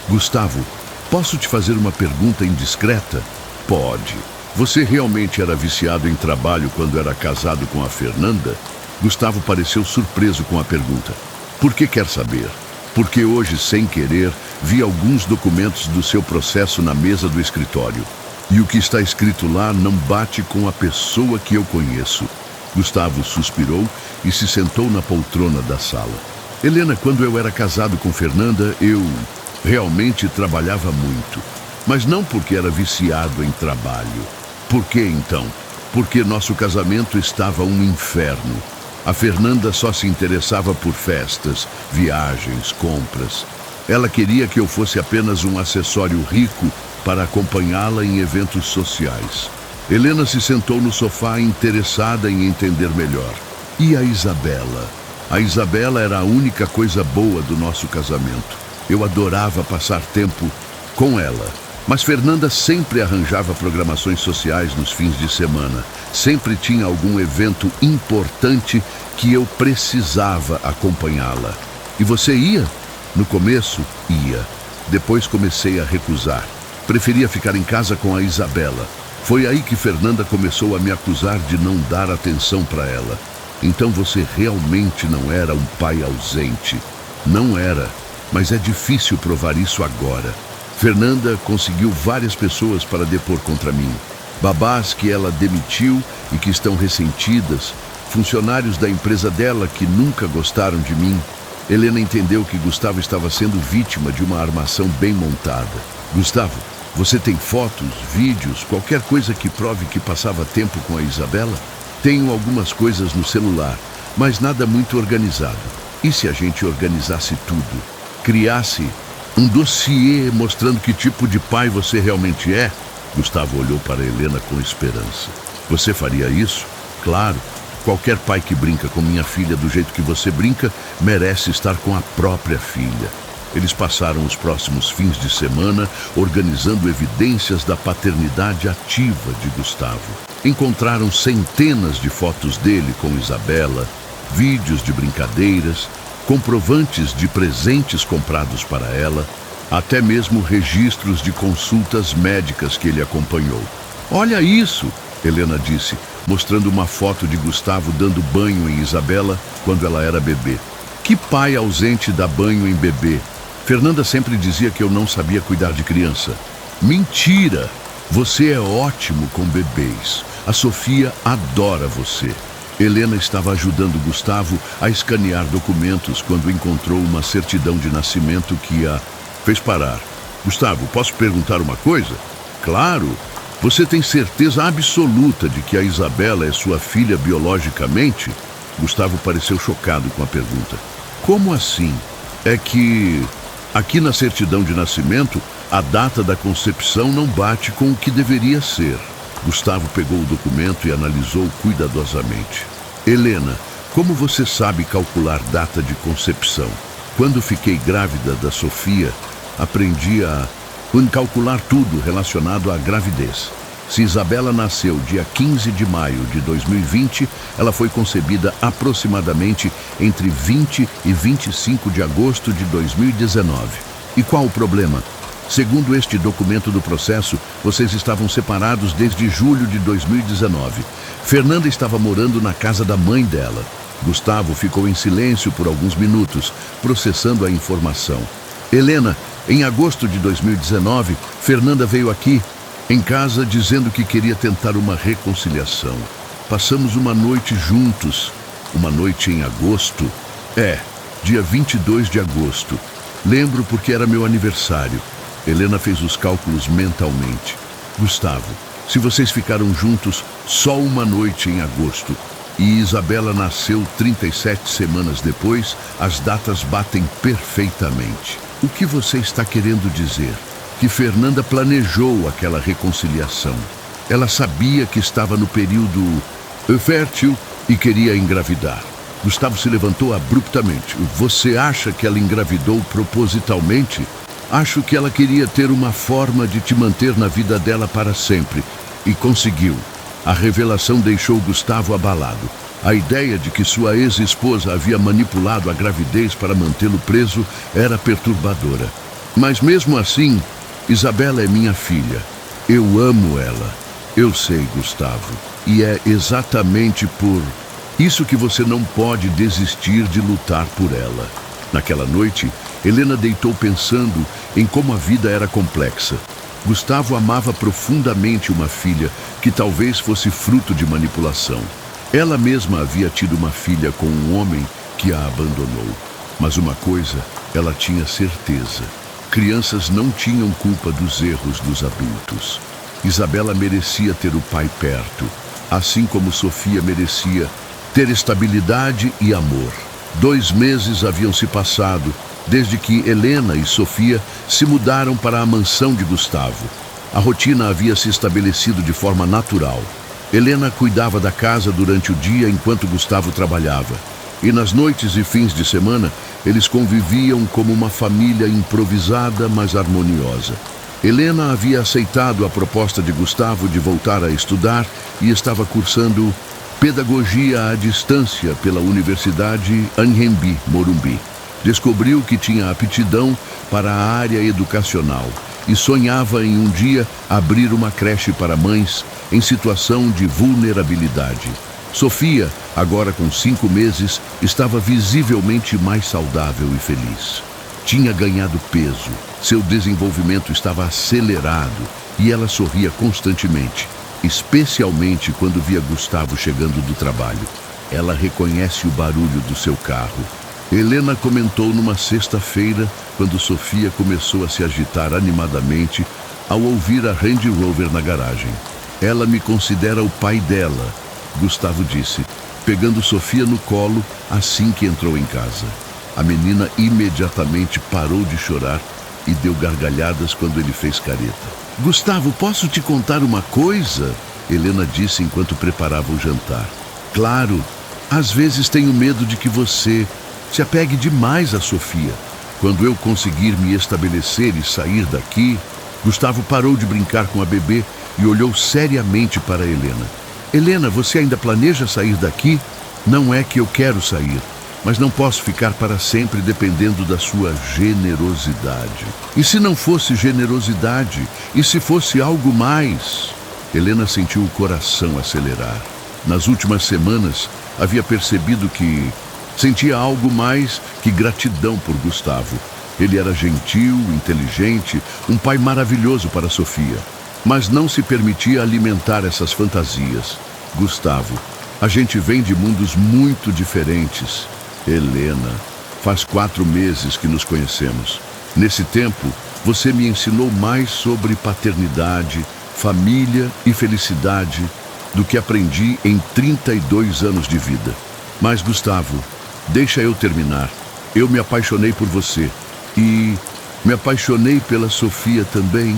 Gustavo, posso te fazer uma pergunta indiscreta? Pode. Você realmente era viciado em trabalho quando era casado com a Fernanda? Gustavo pareceu surpreso com a pergunta. Por que quer saber? Porque hoje, sem querer, vi alguns documentos do seu processo na mesa do escritório. E o que está escrito lá não bate com a pessoa que eu conheço. Gustavo suspirou e se sentou na poltrona da sala. Helena, quando eu era casado com Fernanda, eu realmente trabalhava muito. Mas não porque era viciado em trabalho. Por que então? Porque nosso casamento estava um inferno. A Fernanda só se interessava por festas, viagens, compras. Ela queria que eu fosse apenas um acessório rico para acompanhá-la em eventos sociais. Helena se sentou no sofá interessada em entender melhor. E a Isabela? A Isabela era a única coisa boa do nosso casamento. Eu adorava passar tempo com ela. Mas Fernanda sempre arranjava programações sociais nos fins de semana. Sempre tinha algum evento importante que eu precisava acompanhá-la. E você ia? No começo, ia. Depois comecei a recusar. Preferia ficar em casa com a Isabela. Foi aí que Fernanda começou a me acusar de não dar atenção para ela. Então você realmente não era um pai ausente. Não era, mas é difícil provar isso agora. Fernanda conseguiu várias pessoas para depor contra mim. Babás que ela demitiu e que estão ressentidas, funcionários da empresa dela que nunca gostaram de mim. Helena entendeu que Gustavo estava sendo vítima de uma armação bem montada. Gustavo, você tem fotos, vídeos, qualquer coisa que prove que passava tempo com a Isabela? Tenho algumas coisas no celular, mas nada muito organizado. E se a gente organizasse tudo? Criasse um dossiê mostrando que tipo de pai você realmente é? Gustavo olhou para Helena com esperança. Você faria isso? Claro. Qualquer pai que brinca com minha filha do jeito que você brinca merece estar com a própria filha. Eles passaram os próximos fins de semana organizando evidências da paternidade ativa de Gustavo. Encontraram centenas de fotos dele com Isabela, vídeos de brincadeiras, comprovantes de presentes comprados para ela, até mesmo registros de consultas médicas que ele acompanhou. Olha isso, Helena disse, mostrando uma foto de Gustavo dando banho em Isabela quando ela era bebê. Que pai ausente dá banho em bebê? Fernanda sempre dizia que eu não sabia cuidar de criança. Mentira! Você é ótimo com bebês. A Sofia adora você. Helena estava ajudando Gustavo a escanear documentos quando encontrou uma certidão de nascimento que a fez parar. Gustavo, posso perguntar uma coisa? Claro! Você tem certeza absoluta de que a Isabela é sua filha biologicamente? Gustavo pareceu chocado com a pergunta. Como assim? É que aqui na certidão de nascimento, a data da concepção não bate com o que deveria ser. Gustavo pegou o documento e analisou cuidadosamente. Helena, como você sabe calcular data de concepção? Quando fiquei grávida da Sofia, aprendi a calcular tudo relacionado à gravidez. Se Isabela nasceu dia 15 de maio de 2020, ela foi concebida aproximadamente entre 20 e 25 de agosto de 2019. E qual o problema? Segundo este documento do processo, vocês estavam separados desde julho de 2019. Fernanda estava morando na casa da mãe dela. Gustavo ficou em silêncio por alguns minutos, processando a informação. Helena, em agosto de 2019, Fernanda veio aqui, em casa, dizendo que queria tentar uma reconciliação. Passamos uma noite juntos. Uma noite em agosto? Dia 22 de agosto. Lembro porque era meu aniversário. Helena fez os cálculos mentalmente. Gustavo, se vocês ficaram juntos só uma noite em agosto e Isabela nasceu 37 semanas depois, as datas batem perfeitamente. O que você está querendo dizer? Que Fernanda planejou aquela reconciliação. Ela sabia que estava no período fértil e queria engravidar. Gustavo se levantou abruptamente. Você acha que ela engravidou propositalmente? Acho que ela queria ter uma forma de te manter na vida dela para sempre. E conseguiu. A revelação deixou Gustavo abalado. A ideia de que sua ex-esposa havia manipulado a gravidez para mantê-lo preso era perturbadora. Mas mesmo assim, Isabela é minha filha. Eu amo ela. Eu sei, Gustavo. E é exatamente por isso que você não pode desistir de lutar por ela. Naquela noite, Helena deitou pensando em como a vida era complexa. Gustavo amava profundamente uma filha que talvez fosse fruto de manipulação. Ela mesma havia tido uma filha com um homem que a abandonou. Mas uma coisa, ela tinha certeza. Crianças não tinham culpa dos erros dos adultos. Isabela merecia ter o pai perto, assim como Sofia merecia ter estabilidade e amor. 2 meses haviam se passado desde que Helena e Sofia se mudaram para a mansão de Gustavo. A rotina havia se estabelecido de forma natural. Helena cuidava da casa durante o dia enquanto Gustavo trabalhava. E nas noites e fins de semana, eles conviviam como uma família improvisada, mas harmoniosa. Helena havia aceitado a proposta de Gustavo de voltar a estudar e estava cursando pedagogia à distância pela Universidade Anhembi, Morumbi. Descobriu que tinha aptidão para a área educacional e sonhava em um dia abrir uma creche para mães em situação de vulnerabilidade. Sofia, agora com 5 meses, estava visivelmente mais saudável e feliz. Tinha ganhado peso, seu desenvolvimento estava acelerado e ela sorria constantemente, especialmente quando via Gustavo chegando do trabalho. Ela reconhece o barulho do seu carro. Helena comentou numa sexta-feira, quando Sofia começou a se agitar animadamente ao ouvir a Range Rover na garagem. Ela me considera o pai dela, Gustavo disse, pegando Sofia no colo assim que entrou em casa. A menina imediatamente parou de chorar e deu gargalhadas quando ele fez careta. Gustavo, posso te contar uma coisa? Helena disse enquanto preparava o jantar. Claro, às vezes tenho medo de que você se apegue demais a Sofia. Quando eu conseguir me estabelecer e sair daqui... Gustavo parou de brincar com a bebê e olhou seriamente para Helena. Helena, você ainda planeja sair daqui? Não é que eu quero sair, mas não posso ficar para sempre dependendo da sua generosidade. E se não fosse generosidade? E se fosse algo mais? Helena sentiu o coração acelerar. Nas últimas semanas, havia percebido que sentia algo mais que gratidão por Gustavo. Ele era gentil, inteligente, um pai maravilhoso para Sofia. Mas não se permitia alimentar essas fantasias. Gustavo, a gente vem de mundos muito diferentes. Helena, faz 4 meses que nos conhecemos. Nesse tempo, você me ensinou mais sobre paternidade, família e felicidade do que aprendi em 32 anos de vida. Mas, Gustavo, deixa eu terminar. Eu me apaixonei por você. E me apaixonei pela Sofia também.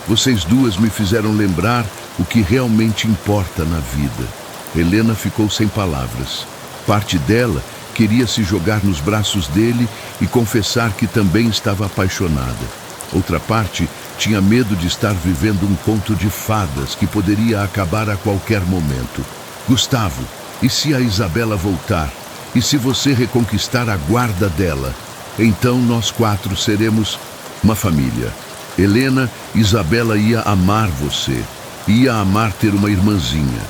Vocês duas me fizeram lembrar o que realmente importa na vida. Helena ficou sem palavras. Parte dela queria se jogar nos braços dele e confessar que também estava apaixonada. Outra parte tinha medo de estar vivendo um conto de fadas que poderia acabar a qualquer momento. Gustavo, e se a Isabela voltar? E se você reconquistar a guarda dela? Então nós 4 seremos uma família. Helena, Isabela ia amar você. Ia amar ter uma irmãzinha.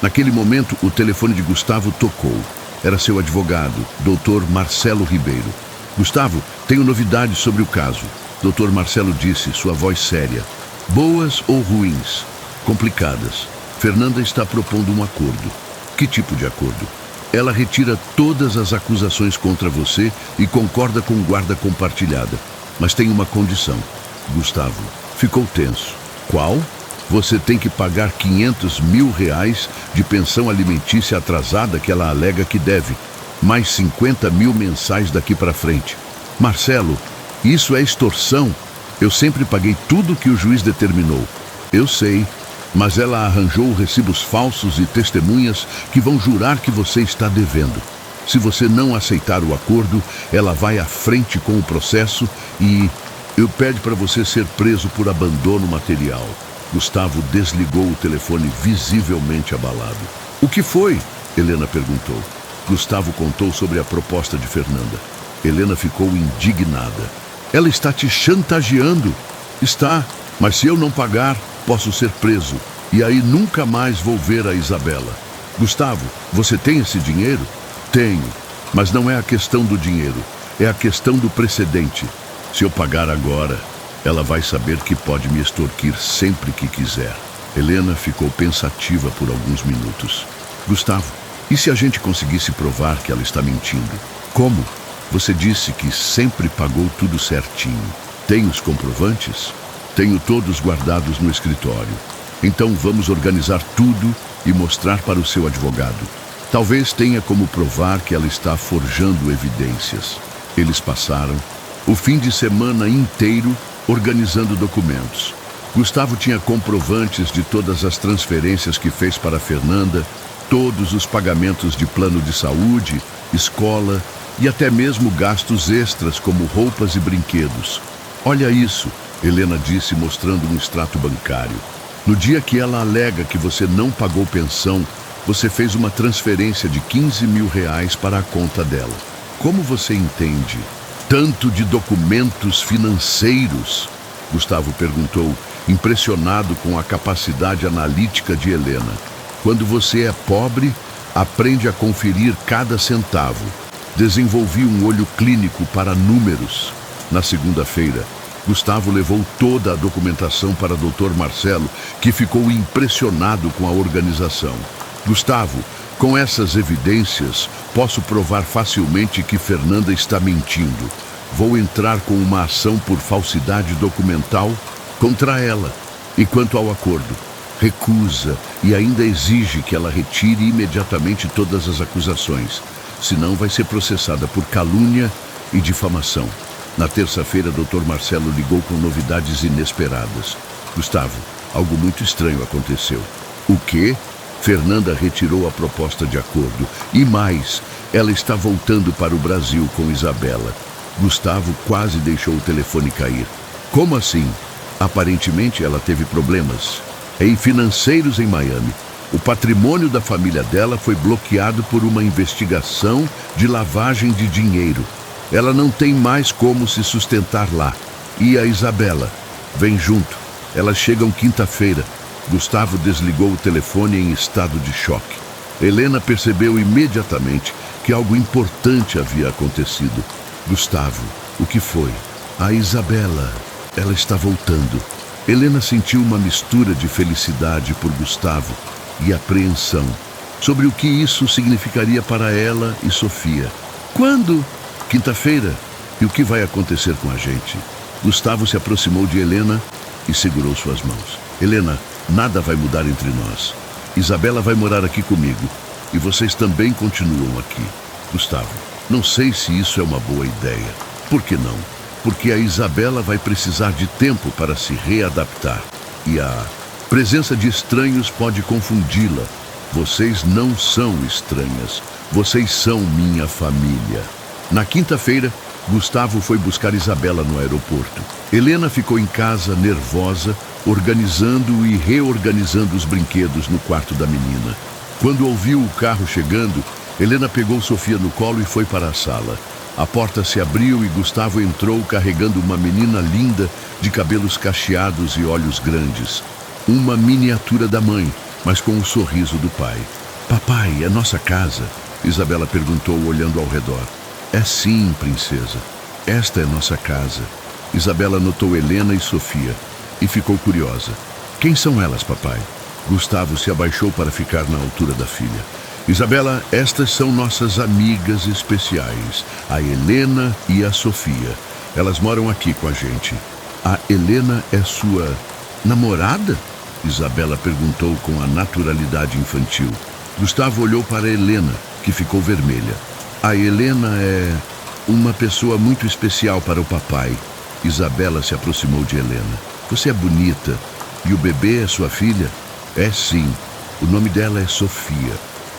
Naquele momento, o telefone de Gustavo tocou. Era seu advogado, Dr. Marcelo Ribeiro. Gustavo, tenho novidades sobre o caso. Dr. Marcelo disse, sua voz séria. Boas ou ruins? Complicadas. Fernanda está propondo um acordo. Que tipo de acordo? Ela retira todas as acusações contra você e concorda com guarda compartilhada. Mas tem uma condição. Gustavo ficou tenso. Qual? Você tem que pagar R$500 mil de pensão alimentícia atrasada que ela alega que deve. Mais 50 mil mensais daqui para frente. Marcelo, isso é extorsão. Eu sempre paguei tudo que o juiz determinou. Eu sei. Mas ela arranjou recibos falsos e testemunhas que vão jurar que você está devendo. Se você não aceitar o acordo, ela vai à frente com o processo e eu peço para você ser preso por abandono material. Gustavo desligou o telefone visivelmente abalado. O que foi? Helena perguntou. Gustavo contou sobre a proposta de Fernanda. Helena ficou indignada. Ela está te chantageando. Está, mas se eu não pagar, posso ser preso. E aí nunca mais vou ver a Isabela. Gustavo, você tem esse dinheiro? Tenho, mas não é a questão do dinheiro. É a questão do precedente. Se eu pagar agora, ela vai saber que pode me extorquir sempre que quiser. Helena ficou pensativa por alguns minutos. Gustavo, e se a gente conseguisse provar que ela está mentindo? Como? Você disse que sempre pagou tudo certinho. Tem os comprovantes? Tenho todos guardados no escritório. Então vamos organizar tudo e mostrar para o seu advogado. Talvez tenha como provar que ela está forjando evidências. Eles passaram o fim de semana inteiro organizando documentos. Gustavo tinha comprovantes de todas as transferências que fez para Fernanda, todos os pagamentos de plano de saúde, escola e até mesmo gastos extras como roupas e brinquedos. Olha isso, Helena disse mostrando um extrato bancário. No dia que ela alega que você não pagou pensão, você fez uma transferência de R$15 mil para a conta dela. Como você entende tanto de documentos financeiros? Gustavo perguntou, impressionado com a capacidade analítica de Helena. Quando você é pobre, aprende a conferir cada centavo. Desenvolvi um olho clínico para números. Na segunda-feira, Gustavo levou toda a documentação para Dr. Marcelo, que ficou impressionado com a organização. Gustavo, com essas evidências, posso provar facilmente que Fernanda está mentindo. Vou entrar com uma ação por falsidade documental contra ela. E quanto ao acordo, recusa e ainda exige que ela retire imediatamente todas as acusações. Senão vai ser processada por calúnia e difamação. Na terça-feira, Dr. Marcelo ligou com novidades inesperadas. Gustavo, algo muito estranho aconteceu. O quê? Fernanda retirou a proposta de acordo. E mais, ela está voltando para o Brasil com Isabela. Gustavo quase deixou o telefone cair. Como assim? Aparentemente ela teve problemas financeiros em Miami. O patrimônio da família dela foi bloqueado por uma investigação de lavagem de dinheiro. Ela não tem mais como se sustentar lá. E a Isabela? Vem junto. Elas chegam quinta-feira. Gustavo desligou o telefone em estado de choque. Helena percebeu imediatamente que algo importante havia acontecido. Gustavo, o que foi? A Isabela. Ela está voltando. Helena sentiu uma mistura de felicidade por Gustavo e apreensão sobre o que isso significaria para ela e Sofia. Quando? Quinta-feira. E o que vai acontecer com a gente? Gustavo se aproximou de Helena e segurou suas mãos. Helena, nada vai mudar entre nós. Isabela vai morar aqui comigo e vocês também continuam aqui. Gustavo, não sei se isso é uma boa ideia. Por que não? Porque a Isabela vai precisar de tempo para se readaptar. E a presença de estranhos pode confundi-la. Vocês não são estranhas. Vocês são minha família. Na quinta-feira, Gustavo foi buscar Isabela no aeroporto. Helena ficou em casa, nervosa, organizando e reorganizando os brinquedos no quarto da menina. Quando ouviu o carro chegando, Helena pegou Sofia no colo e foi para a sala. A porta se abriu e Gustavo entrou carregando uma menina linda de cabelos cacheados e olhos grandes. Uma miniatura da mãe, mas com o sorriso do pai. Papai, é nossa casa? Isabela perguntou olhando ao redor. É sim, princesa. Esta é nossa casa. Isabela notou Helena e Sofia e ficou curiosa. Quem são elas, papai? Gustavo se abaixou para ficar na altura da filha. Isabela, estas são nossas amigas especiais, a Helena e a Sofia. Elas moram aqui com a gente. A Helena é sua namorada? Isabela perguntou com a naturalidade infantil. Gustavo olhou para Helena, que ficou vermelha. A Helena é uma pessoa muito especial para o papai. Isabela se aproximou de Helena. Você é bonita. E o bebê é sua filha? É sim. O nome dela é Sofia.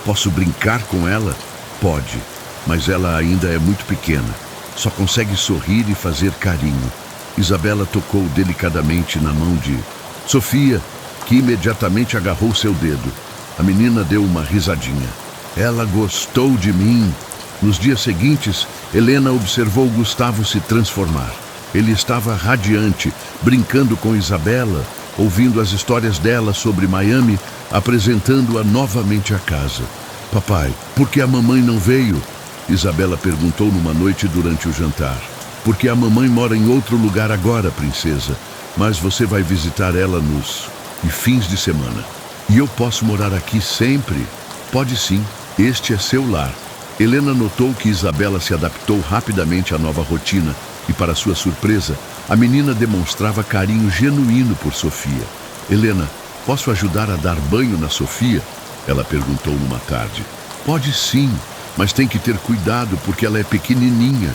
Posso brincar com ela? Pode, mas ela ainda é muito pequena. Só consegue sorrir e fazer carinho. Isabela tocou delicadamente na mão de Sofia, que imediatamente agarrou seu dedo. A menina deu uma risadinha. Ela gostou de mim. Nos dias seguintes, Helena observou Gustavo se transformar. Ele estava radiante, brincando com Isabela, ouvindo as histórias dela sobre Miami, apresentando-a novamente à casa. Papai, por que a mamãe não veio? Isabela perguntou numa noite durante o jantar. Porque a mamãe mora em outro lugar agora, princesa, mas você vai visitar ela nos fins de semana. E eu posso morar aqui sempre? Pode sim, este é seu lar. Helena notou que Isabela se adaptou rapidamente à nova rotina e, para sua surpresa, a menina demonstrava carinho genuíno por Sofia. Helena, posso ajudar a dar banho na Sofia? Ela perguntou numa tarde. Pode sim, mas tem que ter cuidado porque ela é pequenininha.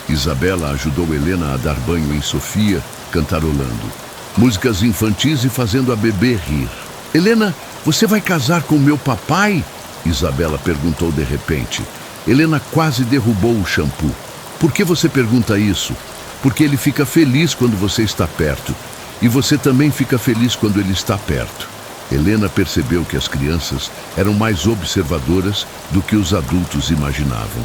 Isabela ajudou Helena a dar banho em Sofia, cantarolando músicas infantis e fazendo a bebê rir. Helena, você vai casar com meu papai? Isabela perguntou de repente. Helena quase derrubou o shampoo. Por que você pergunta isso? Porque ele fica feliz quando você está perto. E você também fica feliz quando ele está perto. Helena percebeu que as crianças eram mais observadoras do que os adultos imaginavam.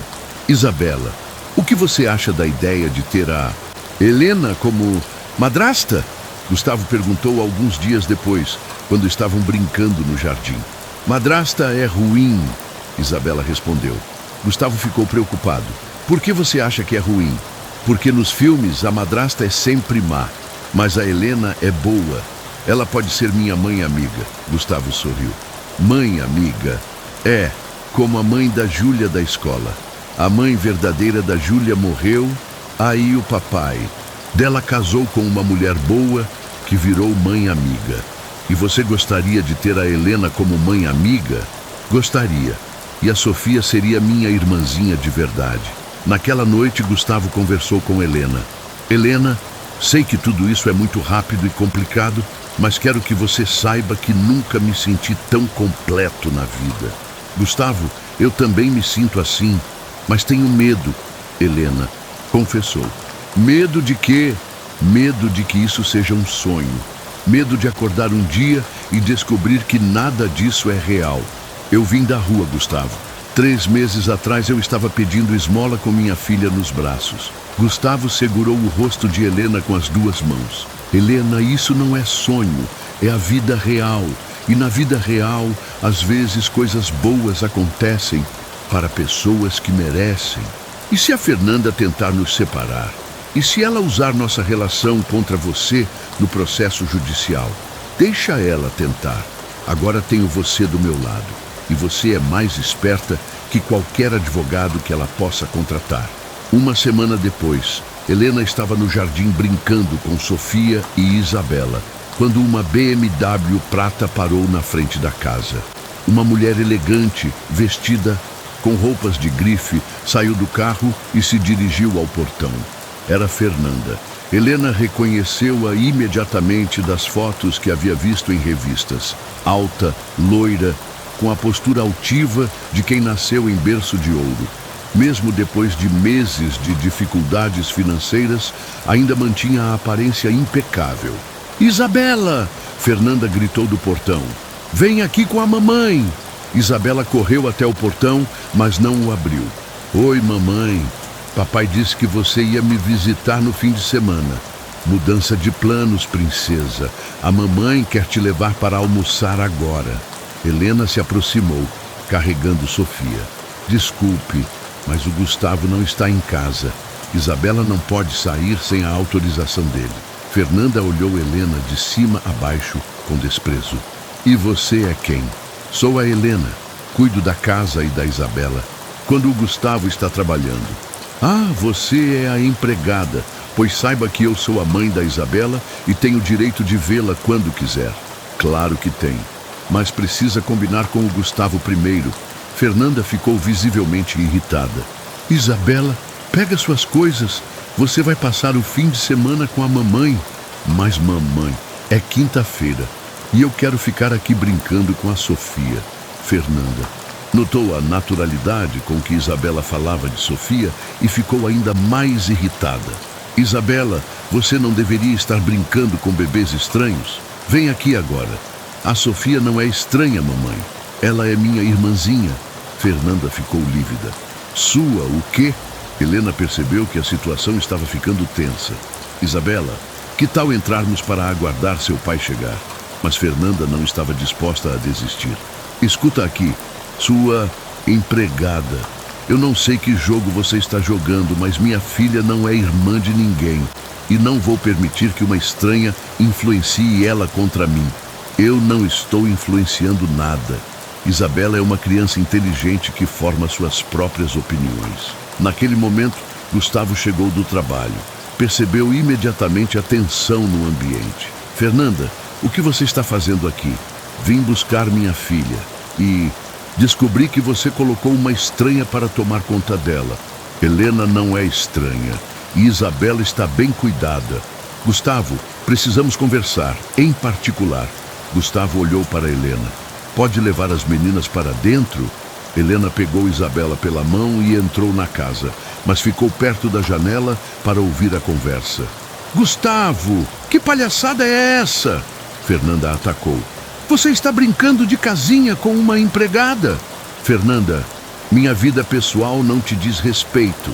Isabela, o que você acha da ideia de ter a Helena como madrasta? Gustavo perguntou alguns dias depois, quando estavam brincando no jardim. Madrasta é ruim, Isabela respondeu. Gustavo ficou preocupado. Por que você acha que é ruim? Porque nos filmes a madrasta é sempre má, mas a Helena é boa. Ela pode ser minha mãe amiga. Gustavo sorriu. Mãe amiga? É, como a mãe da Júlia da escola. A mãe verdadeira da Júlia morreu, aí o papai dela casou com uma mulher boa que virou mãe amiga. E você gostaria de ter a Helena como mãe amiga? Gostaria. E a Sofia seria minha irmãzinha de verdade. Naquela noite, Gustavo conversou com Helena. Helena, sei que tudo isso é muito rápido e complicado, mas quero que você saiba que nunca me senti tão completo na vida. Gustavo, eu também me sinto assim, mas tenho medo, Helena confessou. Medo de quê? Medo de que isso seja um sonho. Medo de acordar um dia e descobrir que nada disso é real. Eu vim da rua, Gustavo. 3 meses atrás eu estava pedindo esmola com minha filha nos braços. Gustavo segurou o rosto de Helena com as 2 mãos. Helena, isso não é sonho, é a vida real. E na vida real, às vezes coisas boas acontecem para pessoas que merecem. E se a Fernanda tentar nos separar? E se ela usar nossa relação contra você no processo judicial? Deixa ela tentar. Agora tenho você do meu lado. E você é mais esperta que qualquer advogado que ela possa contratar. 1 semana depois, Helena estava no jardim brincando com Sofia e Isabela, quando uma BMW prata parou na frente da casa. Uma mulher elegante, vestida com roupas de grife, saiu do carro e se dirigiu ao portão. Era Fernanda. Helena reconheceu-a imediatamente das fotos que havia visto em revistas. Alta, loira, com a postura altiva de quem nasceu em berço de ouro. Mesmo depois de meses de dificuldades financeiras, ainda mantinha a aparência impecável. Isabela! Fernanda gritou do portão. Vem aqui com a mamãe! Isabela correu até o portão, mas não o abriu. Oi, mamãe. Papai disse que você ia me visitar no fim de semana. Mudança de planos, princesa. A mamãe quer te levar para almoçar agora. Helena se aproximou, carregando Sofia. Desculpe, mas o Gustavo não está em casa. Isabela não pode sair sem a autorização dele. Fernanda olhou Helena de cima a baixo com desprezo. E você é quem? Sou a Helena. Cuido da casa e da Isabela, quando o Gustavo está trabalhando. Ah, você é a empregada, pois saiba que eu sou a mãe da Isabela e tenho o direito de vê-la quando quiser. Claro que tem. Mas precisa combinar com o Gustavo primeiro. Fernanda ficou visivelmente irritada. Isabela, pega suas coisas. Você vai passar o fim de semana com a mamãe. Mas mamãe, é quinta-feira e eu quero ficar aqui brincando com a Sofia. Fernanda notou a naturalidade com que Isabela falava de Sofia e ficou ainda mais irritada. Isabela, você não deveria estar brincando com bebês estranhos? Vem aqui agora. A Sofia não é estranha, mamãe. Ela é minha irmãzinha. Fernanda ficou lívida. Sua, o quê? Helena percebeu que a situação estava ficando tensa. Isabela, que tal entrarmos para aguardar seu pai chegar? Mas Fernanda não estava disposta a desistir. Escuta aqui, sua empregada. Eu não sei que jogo você está jogando, mas minha filha não é irmã de ninguém. E não vou permitir que uma estranha influencie ela contra mim. Eu não estou influenciando nada. Isabela é uma criança inteligente que forma suas próprias opiniões. Naquele momento, Gustavo chegou do trabalho. Percebeu imediatamente a tensão no ambiente. Fernanda, o que você está fazendo aqui? Vim buscar minha filha e descobri que você colocou uma estranha para tomar conta dela. Helena não é estranha e Isabela está bem cuidada. Gustavo, precisamos conversar, em particular. Gustavo olhou para Helena. Pode levar as meninas para dentro? Helena pegou Isabela pela mão e entrou na casa, mas ficou perto da janela para ouvir a conversa. Gustavo, que palhaçada é essa? Fernanda atacou. Você está brincando de casinha com uma empregada? Fernanda, minha vida pessoal não te diz respeito.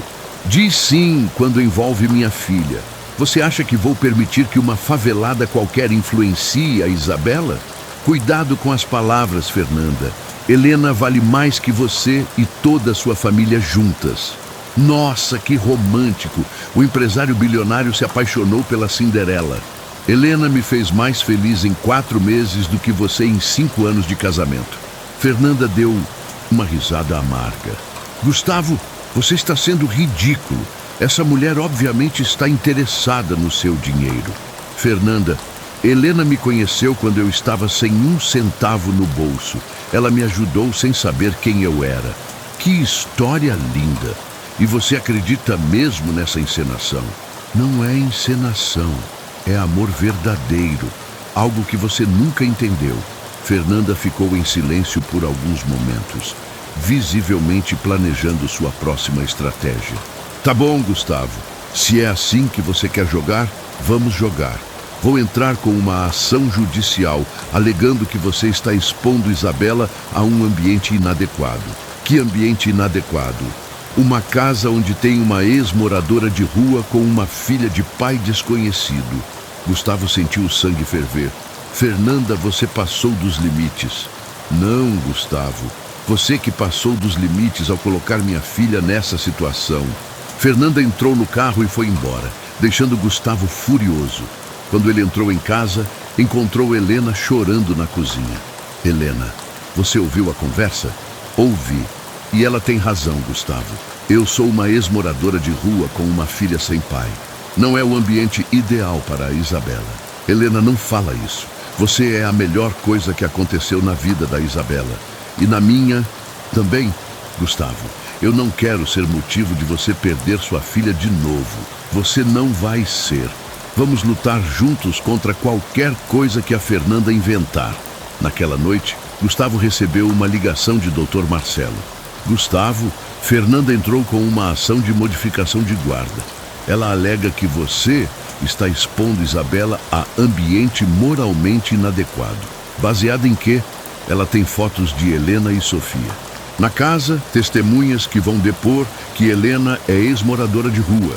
Diz sim quando envolve minha filha. Você acha que vou permitir que uma favelada qualquer influencie a Isabela? Cuidado com as palavras, Fernanda. Helena vale mais que você e toda a sua família juntas. Nossa, que romântico! O empresário bilionário se apaixonou pela Cinderela. Helena me fez mais feliz em 4 meses do que você em 5 anos de casamento. Fernanda deu uma risada amarga. Gustavo, você está sendo ridículo. Essa mulher obviamente está interessada no seu dinheiro. Fernanda, Helena me conheceu quando eu estava sem 1 centavo no bolso. Ela me ajudou sem saber quem eu era. Que história linda! E você acredita mesmo nessa encenação? Não é encenação, é amor verdadeiro, algo que você nunca entendeu. Fernanda ficou em silêncio por alguns momentos, visivelmente planejando sua próxima estratégia. Tá bom, Gustavo. Se é assim que você quer jogar, vamos jogar. Vou entrar com uma ação judicial, alegando que você está expondo Isabela a um ambiente inadequado. Que ambiente inadequado? Uma casa onde tem uma ex-moradora de rua com uma filha de pai desconhecido. Gustavo sentiu o sangue ferver. Fernanda, você passou dos limites. Não, Gustavo. Você que passou dos limites ao colocar minha filha nessa situação. Fernanda entrou no carro e foi embora, deixando Gustavo furioso. Quando ele entrou em casa, encontrou Helena chorando na cozinha. Helena, você ouviu a conversa? Ouvi. E ela tem razão, Gustavo. Eu sou uma ex-moradora de rua com uma filha sem pai. Não é o ambiente ideal para a Isabela. Helena, não fala isso. Você é a melhor coisa que aconteceu na vida da Isabela. E na minha também, Gustavo. Eu não quero ser motivo de você perder sua filha de novo. Você não vai ser. Vamos lutar juntos contra qualquer coisa que a Fernanda inventar. Naquela noite, Gustavo recebeu uma ligação de Dr. Marcelo. Gustavo, Fernanda entrou com uma ação de modificação de guarda. Ela alega que você está expondo Isabela a ambiente moralmente inadequado. Baseado em quê? Ela tem fotos de Helena e Sofia. Na casa, testemunhas que vão depor que Helena é ex-moradora de rua.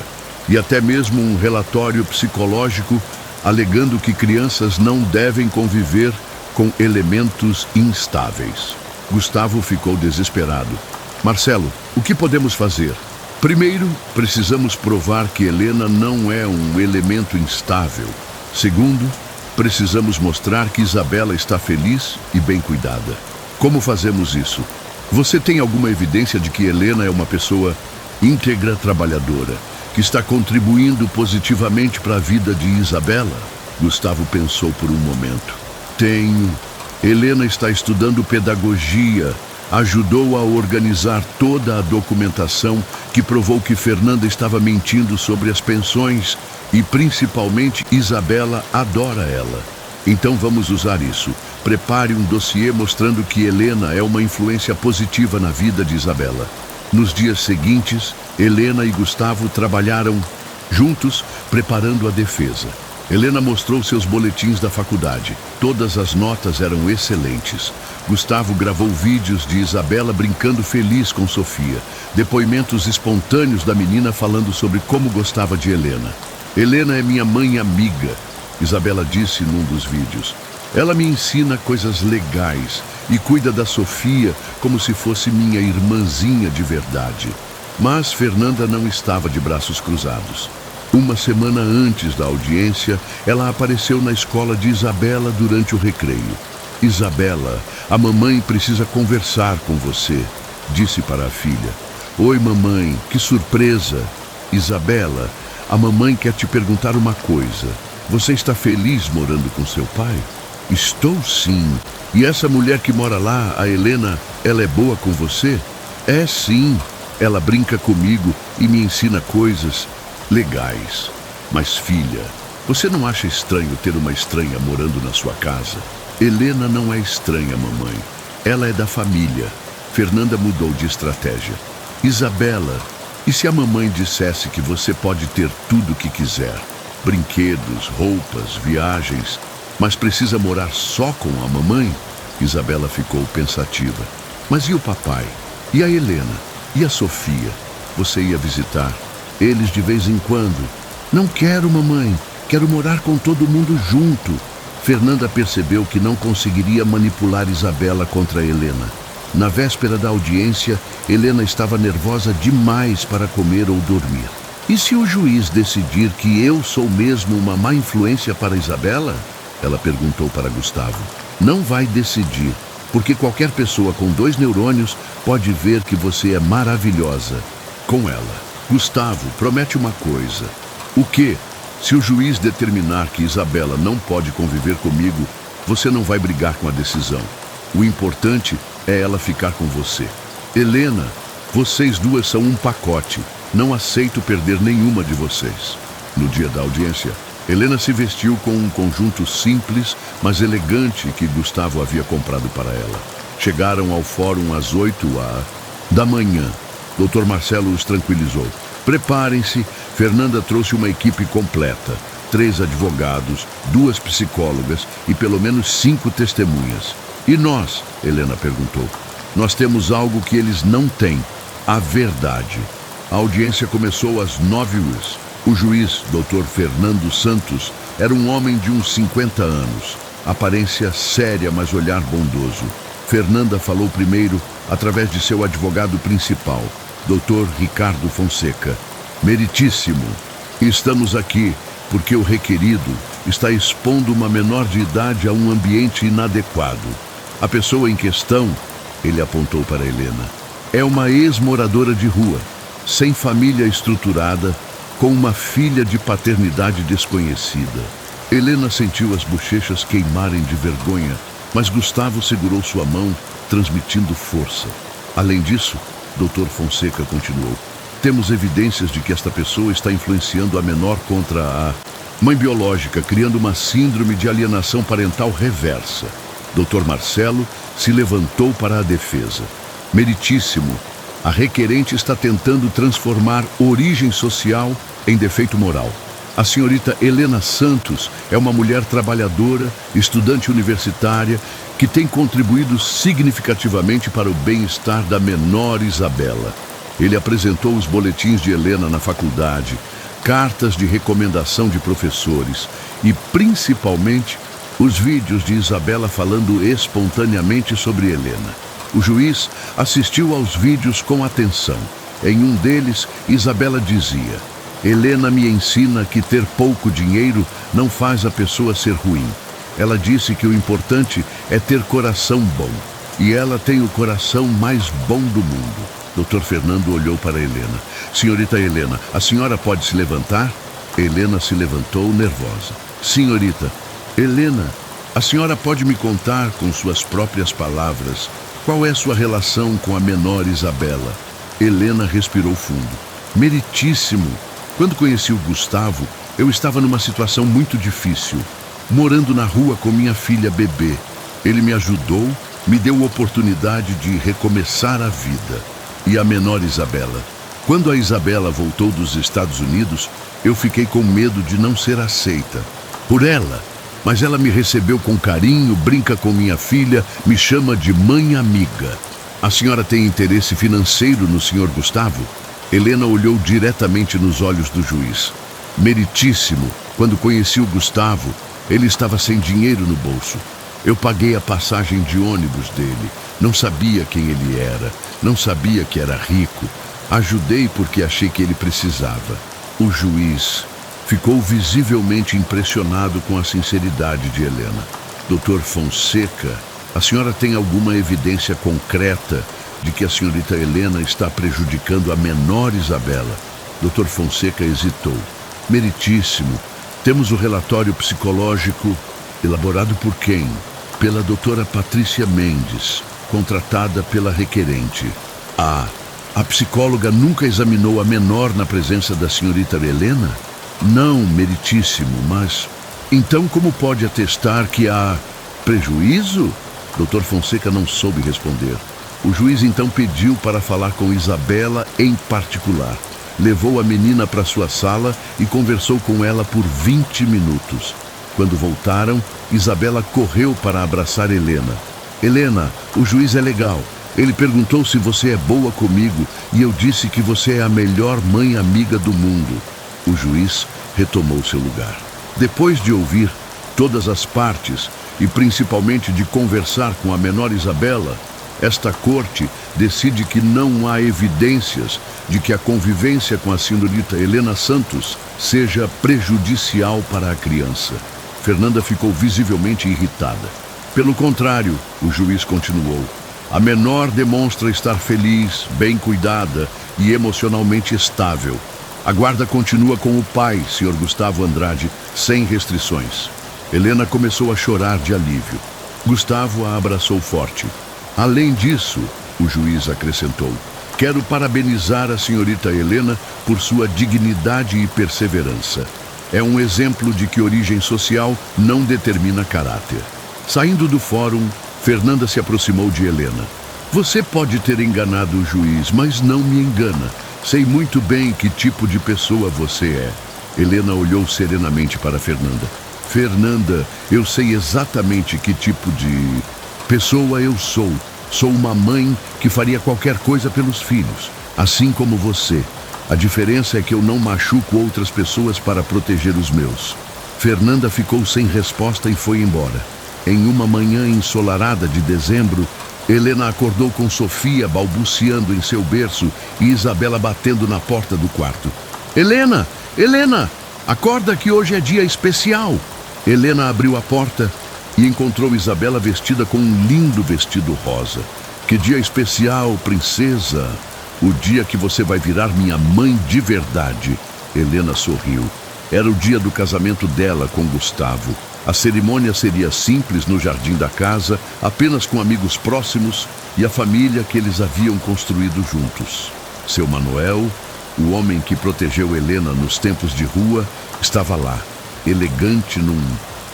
E até mesmo um relatório psicológico alegando que crianças não devem conviver com elementos instáveis. Gustavo ficou desesperado. Marcelo, o que podemos fazer? Primeiro, precisamos provar que Helena não é um elemento instável. Segundo, precisamos mostrar que Isabela está feliz e bem cuidada. Como fazemos isso? Você tem alguma evidência de que Helena é uma pessoa íntegra, trabalhadora, que está contribuindo positivamente para a vida de Isabela? Gustavo pensou por um momento. Tenho. Helena está estudando pedagogia, ajudou a organizar toda a documentação que provou que Fernanda estava mentindo sobre as pensões e, principalmente, Isabela adora ela. Então vamos usar isso. Prepare um dossiê mostrando que Helena é uma influência positiva na vida de Isabela. Nos dias seguintes, Helena e Gustavo trabalharam juntos, preparando a defesa. Helena mostrou seus boletins da faculdade. Todas as notas eram excelentes. Gustavo gravou vídeos de Isabela brincando feliz com Sofia. Depoimentos espontâneos da menina falando sobre como gostava de Helena. Helena é minha mãe amiga, Isabela disse num dos vídeos. Ela me ensina coisas legais e cuida da Sofia como se fosse minha irmãzinha de verdade. Mas Fernanda não estava de braços cruzados. Uma semana antes da audiência, ela apareceu na escola de Isabela durante o recreio. Isabela, a mamãe precisa conversar com você, disse para a filha. Oi, mamãe, que surpresa. Isabela, a mamãe quer te perguntar uma coisa. Você está feliz morando com seu pai? Estou sim. E essa mulher que mora lá, a Helena, ela é boa com você? É sim. Ela brinca comigo e me ensina coisas legais. Mas filha, você não acha estranho ter uma estranha morando na sua casa? Helena não é estranha, mamãe. Ela é da família. Fernanda mudou de estratégia. Isabela, e se a mamãe dissesse que você pode ter tudo o que quiser? Brinquedos, roupas, viagens, mas precisa morar só com a mamãe? Isabela ficou pensativa. Mas e o papai? E a Helena? E a Sofia? Você ia visitar eles de vez em quando? Não quero, mamãe. Quero morar com todo mundo junto. Fernanda percebeu que não conseguiria manipular Isabela contra Helena. Na véspera da audiência, Helena estava nervosa demais para comer ou dormir. E se o juiz decidir que eu sou mesmo uma má influência para Isabela? Ela perguntou para Gustavo. Não vai decidir, porque qualquer pessoa com 2 neurônios pode ver que você é maravilhosa com ela. Gustavo, promete uma coisa. O quê? Se o juiz determinar que Isabela não pode conviver comigo, você não vai brigar com a decisão. O importante é ela ficar com você. Helena, Vocês duas são um pacote. Não aceito perder nenhuma de vocês. No dia da audiência, Helena se vestiu com um conjunto simples, mas elegante que Gustavo havia comprado para ela. Chegaram ao fórum às 8h da manhã. Dr. Marcelo os tranquilizou. Preparem-se, Fernanda trouxe uma equipe completa. 3 advogados, 2 psicólogas e pelo menos 5 testemunhas. E nós? Helena perguntou. Nós temos algo que eles não têm, a verdade. A audiência começou às 9h. O juiz, Dr. Fernando Santos, era um homem de uns 50 anos. Aparência séria, mas olhar bondoso. Fernanda falou primeiro através de seu advogado principal, Dr. Ricardo Fonseca. Meritíssimo, estamos aqui porque o requerido está expondo uma menor de idade a um ambiente inadequado. A pessoa em questão, ele apontou para Helena, é uma ex-moradora de rua, sem família estruturada, com uma filha de paternidade desconhecida. Helena sentiu as bochechas queimarem de vergonha, mas Gustavo segurou sua mão, transmitindo força. Além disso, Dr. Fonseca continuou, temos evidências de que esta pessoa está influenciando a menor contra a mãe biológica, criando uma síndrome de alienação parental reversa. Dr. Marcelo se levantou para a defesa. Meritíssimo, a requerente está tentando transformar origem social em defeito moral. A senhorita Helena Santos é uma mulher trabalhadora, estudante universitária, que tem contribuído significativamente para o bem-estar da menor Isabela. Ele apresentou os boletins de Helena na faculdade, cartas de recomendação de professores e, principalmente, os vídeos de Isabela falando espontaneamente sobre Helena. O juiz assistiu aos vídeos com atenção. Em um deles, Isabela dizia, Helena me ensina que ter pouco dinheiro não faz a pessoa ser ruim. Ela disse que o importante é ter coração bom. E ela tem o coração mais bom do mundo. Dr. Fernando olhou para Helena. Senhorita Helena, a senhora pode se levantar? Helena se levantou nervosa. Senhorita, Helena, a senhora pode me contar com suas próprias palavras qual é sua relação com a menor Isabela? Helena respirou fundo. Meritíssimo. Quando conheci o Gustavo, eu estava numa situação muito difícil, morando na rua com minha filha bebê. Ele me ajudou, me deu a oportunidade de recomeçar a vida. E a menor Isabela? Quando a Isabela voltou dos Estados Unidos, eu fiquei com medo de não ser aceita por ela. Mas ela me recebeu com carinho, brinca com minha filha, me chama de mãe amiga. A senhora tem interesse financeiro no senhor Gustavo? Helena olhou diretamente nos olhos do juiz. Meritíssimo, quando conheci o Gustavo, ele estava sem dinheiro no bolso. Eu paguei a passagem de ônibus dele. Não sabia quem ele era, não sabia que era rico. Ajudei porque achei que ele precisava. O juiz ficou visivelmente impressionado com a sinceridade de Helena. Dr. Fonseca, a senhora tem alguma evidência concreta de que a senhorita Helena está prejudicando a menor Isabela? Dr. Fonseca hesitou. Meritíssimo, temos o relatório psicológico elaborado por quem? Pela doutora Patrícia Mendes, contratada pela requerente. A psicóloga nunca examinou a menor na presença da senhorita Helena? Não, meritíssimo, mas... Então como pode atestar que há prejuízo? Dr. Fonseca não soube responder. O juiz então pediu para falar com Isabela em particular. Levou a menina para sua sala e conversou com ela por 20 minutos. Quando voltaram, Isabela correu para abraçar Helena. Helena, o juiz é legal. Ele perguntou se você é boa comigo e eu disse que você é a melhor mãe amiga do mundo. O juiz retomou seu lugar. Depois de ouvir todas as partes e principalmente de conversar com a menor Isabela, esta corte decide que não há evidências de que a convivência com a senhorita Helena Santos seja prejudicial para a criança. Fernanda ficou visivelmente irritada. Pelo contrário, o juiz continuou. A menor demonstra estar feliz, bem cuidada e emocionalmente estável. A guarda continua com o pai, Sr. Gustavo Andrade, sem restrições. Helena começou a chorar de alívio. Gustavo a abraçou forte. Além disso, o juiz acrescentou, Quero parabenizar a senhorita Helena por sua dignidade e perseverança. É um exemplo de que origem social não determina caráter. Saindo do fórum, Fernanda se aproximou de Helena. Você pode ter enganado o juiz, mas não me engana. Sei muito bem que tipo de pessoa você é. Helena olhou serenamente para Fernanda. Fernanda, eu sei exatamente que tipo de pessoa eu sou. Sou uma mãe que faria qualquer coisa pelos filhos, assim como você. A diferença é que eu não machuco outras pessoas para proteger os meus. Fernanda ficou sem resposta e foi embora. Em uma manhã ensolarada de dezembro, Helena acordou com Sofia balbuciando em seu berço e Isabela batendo na porta do quarto. Helena! Helena! Acorda que hoje é dia especial! Helena abriu a porta e encontrou Isabela vestida com um lindo vestido rosa. Que dia especial, princesa! O dia que você vai virar minha mãe de verdade. Helena sorriu. Era o dia do casamento dela com Gustavo. A cerimônia seria simples no jardim da casa, apenas com amigos próximos e a família que eles haviam construído juntos. Seu Manuel, o homem que protegeu Helena nos tempos de rua, estava lá, elegante num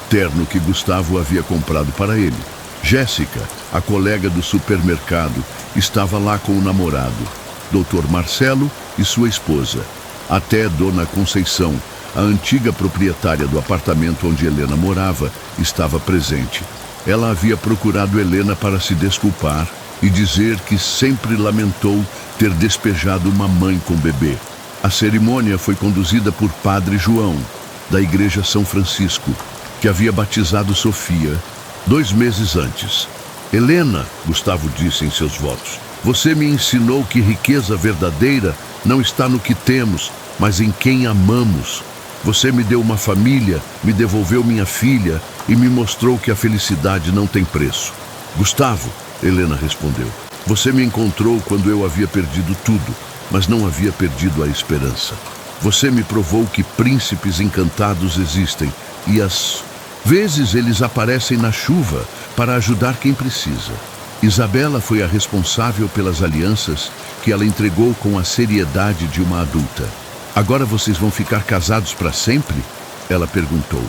terno que Gustavo havia comprado para ele. Jéssica, a colega do supermercado, estava lá com o namorado, Dr. Marcelo e sua esposa. Até Dona Conceição, a antiga proprietária do apartamento onde Helena morava, estava presente. Ela havia procurado Helena para se desculpar e dizer que sempre lamentou ter despejado uma mãe com bebê. A cerimônia foi conduzida por Padre João, da Igreja São Francisco, que havia batizado Sofia 2 meses antes. Helena, Gustavo disse em seus votos, você me ensinou que riqueza verdadeira não está no que temos, mas em quem amamos. Você me deu uma família, me devolveu minha filha e me mostrou que a felicidade não tem preço. Gustavo, Helena respondeu, você me encontrou quando eu havia perdido tudo, mas não havia perdido a esperança. Você me provou que príncipes encantados existem e às vezes eles aparecem na chuva para ajudar quem precisa. Isabela foi a responsável pelas alianças que ela entregou com a seriedade de uma adulta. Agora vocês vão ficar casados para sempre? Ela perguntou.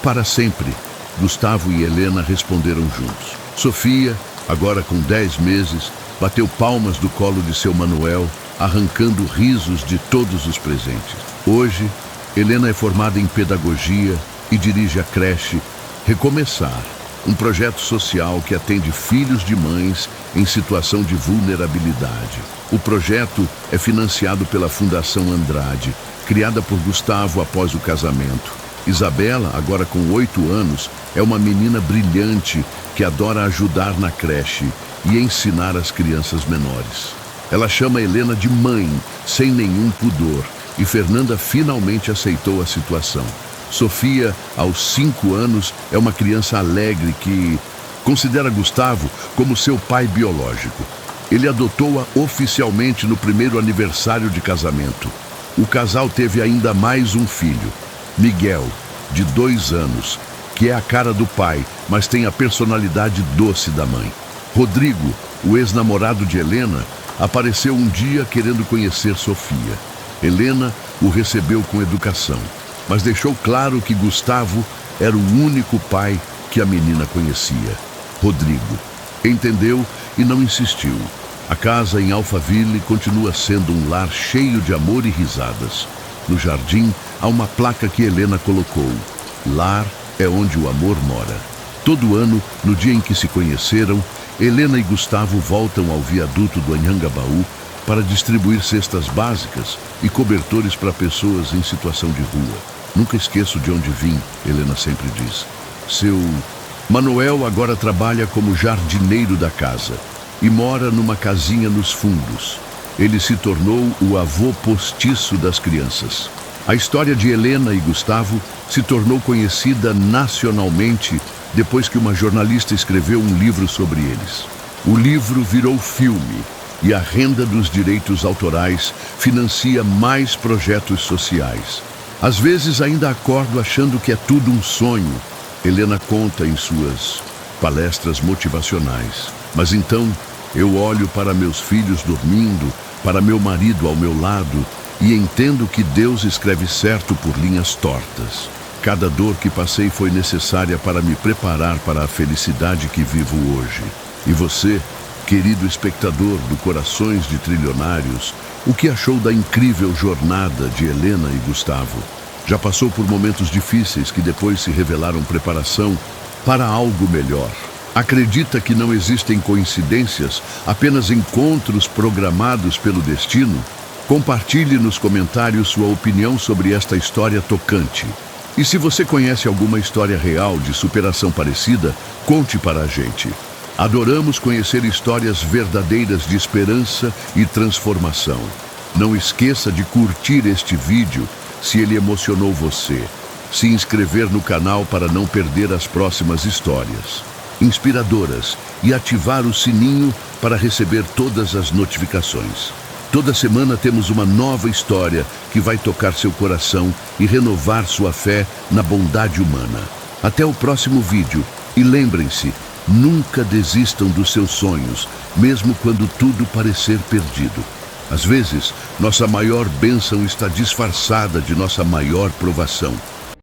Para sempre, Gustavo e Helena responderam juntos. Sofia, agora com 10 meses, bateu palmas do colo de seu Manuel, arrancando risos de todos os presentes. Hoje, Helena é formada em pedagogia e dirige a creche Recomeçar, um projeto social que atende filhos de mães em situação de vulnerabilidade. O projeto é financiado pela Fundação Andrade, criada por Gustavo após o casamento. Isabela, agora com 8 anos, é uma menina brilhante que adora ajudar na creche e ensinar as crianças menores. Ela chama Helena de mãe, sem nenhum pudor, e Fernanda finalmente aceitou a situação. Sofia, aos 5 anos, é uma criança alegre que considera Gustavo como seu pai biológico. Ele adotou-a oficialmente no primeiro aniversário de casamento. O casal teve ainda mais um filho, Miguel, de 2 anos, que é a cara do pai, mas tem a personalidade doce da mãe. Rodrigo, o ex-namorado de Helena, apareceu um dia querendo conhecer Sofia. Helena o recebeu com educação, mas deixou claro que Gustavo era o único pai que a menina conhecia. Rodrigo entendeu e não insistiu. A casa em Alphaville continua sendo um lar cheio de amor e risadas. No jardim, há uma placa que Helena colocou. Lar é onde o amor mora. Todo ano, no dia em que se conheceram, Helena e Gustavo voltam ao viaduto do Anhangabaú para distribuir cestas básicas e cobertores para pessoas em situação de rua. Nunca esqueço de onde vim, Helena sempre diz. Seu Manuel agora trabalha como jardineiro da casa e mora numa casinha nos fundos. Ele se tornou o avô postiço das crianças. A história de Helena e Gustavo se tornou conhecida nacionalmente depois que uma jornalista escreveu um livro sobre eles. O livro virou filme e a renda dos direitos autorais financia mais projetos sociais. Às vezes ainda acordo achando que é tudo um sonho, Helena conta em suas palestras motivacionais. Mas então eu olho para meus filhos dormindo, para meu marido ao meu lado e entendo que Deus escreve certo por linhas tortas. Cada dor que passei foi necessária para me preparar para a felicidade que vivo hoje. E você, querido espectador do Corações de Trilionários, o que achou da incrível jornada de Helena e Gustavo? Já passou por momentos difíceis que depois se revelaram preparação para algo melhor. Acredita que não existem coincidências, apenas encontros programados pelo destino? Compartilhe nos comentários sua opinião sobre esta história tocante. E se você conhece alguma história real de superação parecida, conte para a gente. Adoramos conhecer histórias verdadeiras de esperança e transformação. Não esqueça de curtir este vídeo se ele emocionou você. Se inscrever no canal para não perder as próximas histórias inspiradoras e ativar o sininho para receber todas as notificações. Toda semana temos uma nova história que vai tocar seu coração e renovar sua fé na bondade humana. Até o próximo vídeo e lembrem-se, nunca desistam dos seus sonhos, mesmo quando tudo parecer perdido. Às vezes, nossa maior bênção está disfarçada de nossa maior provação.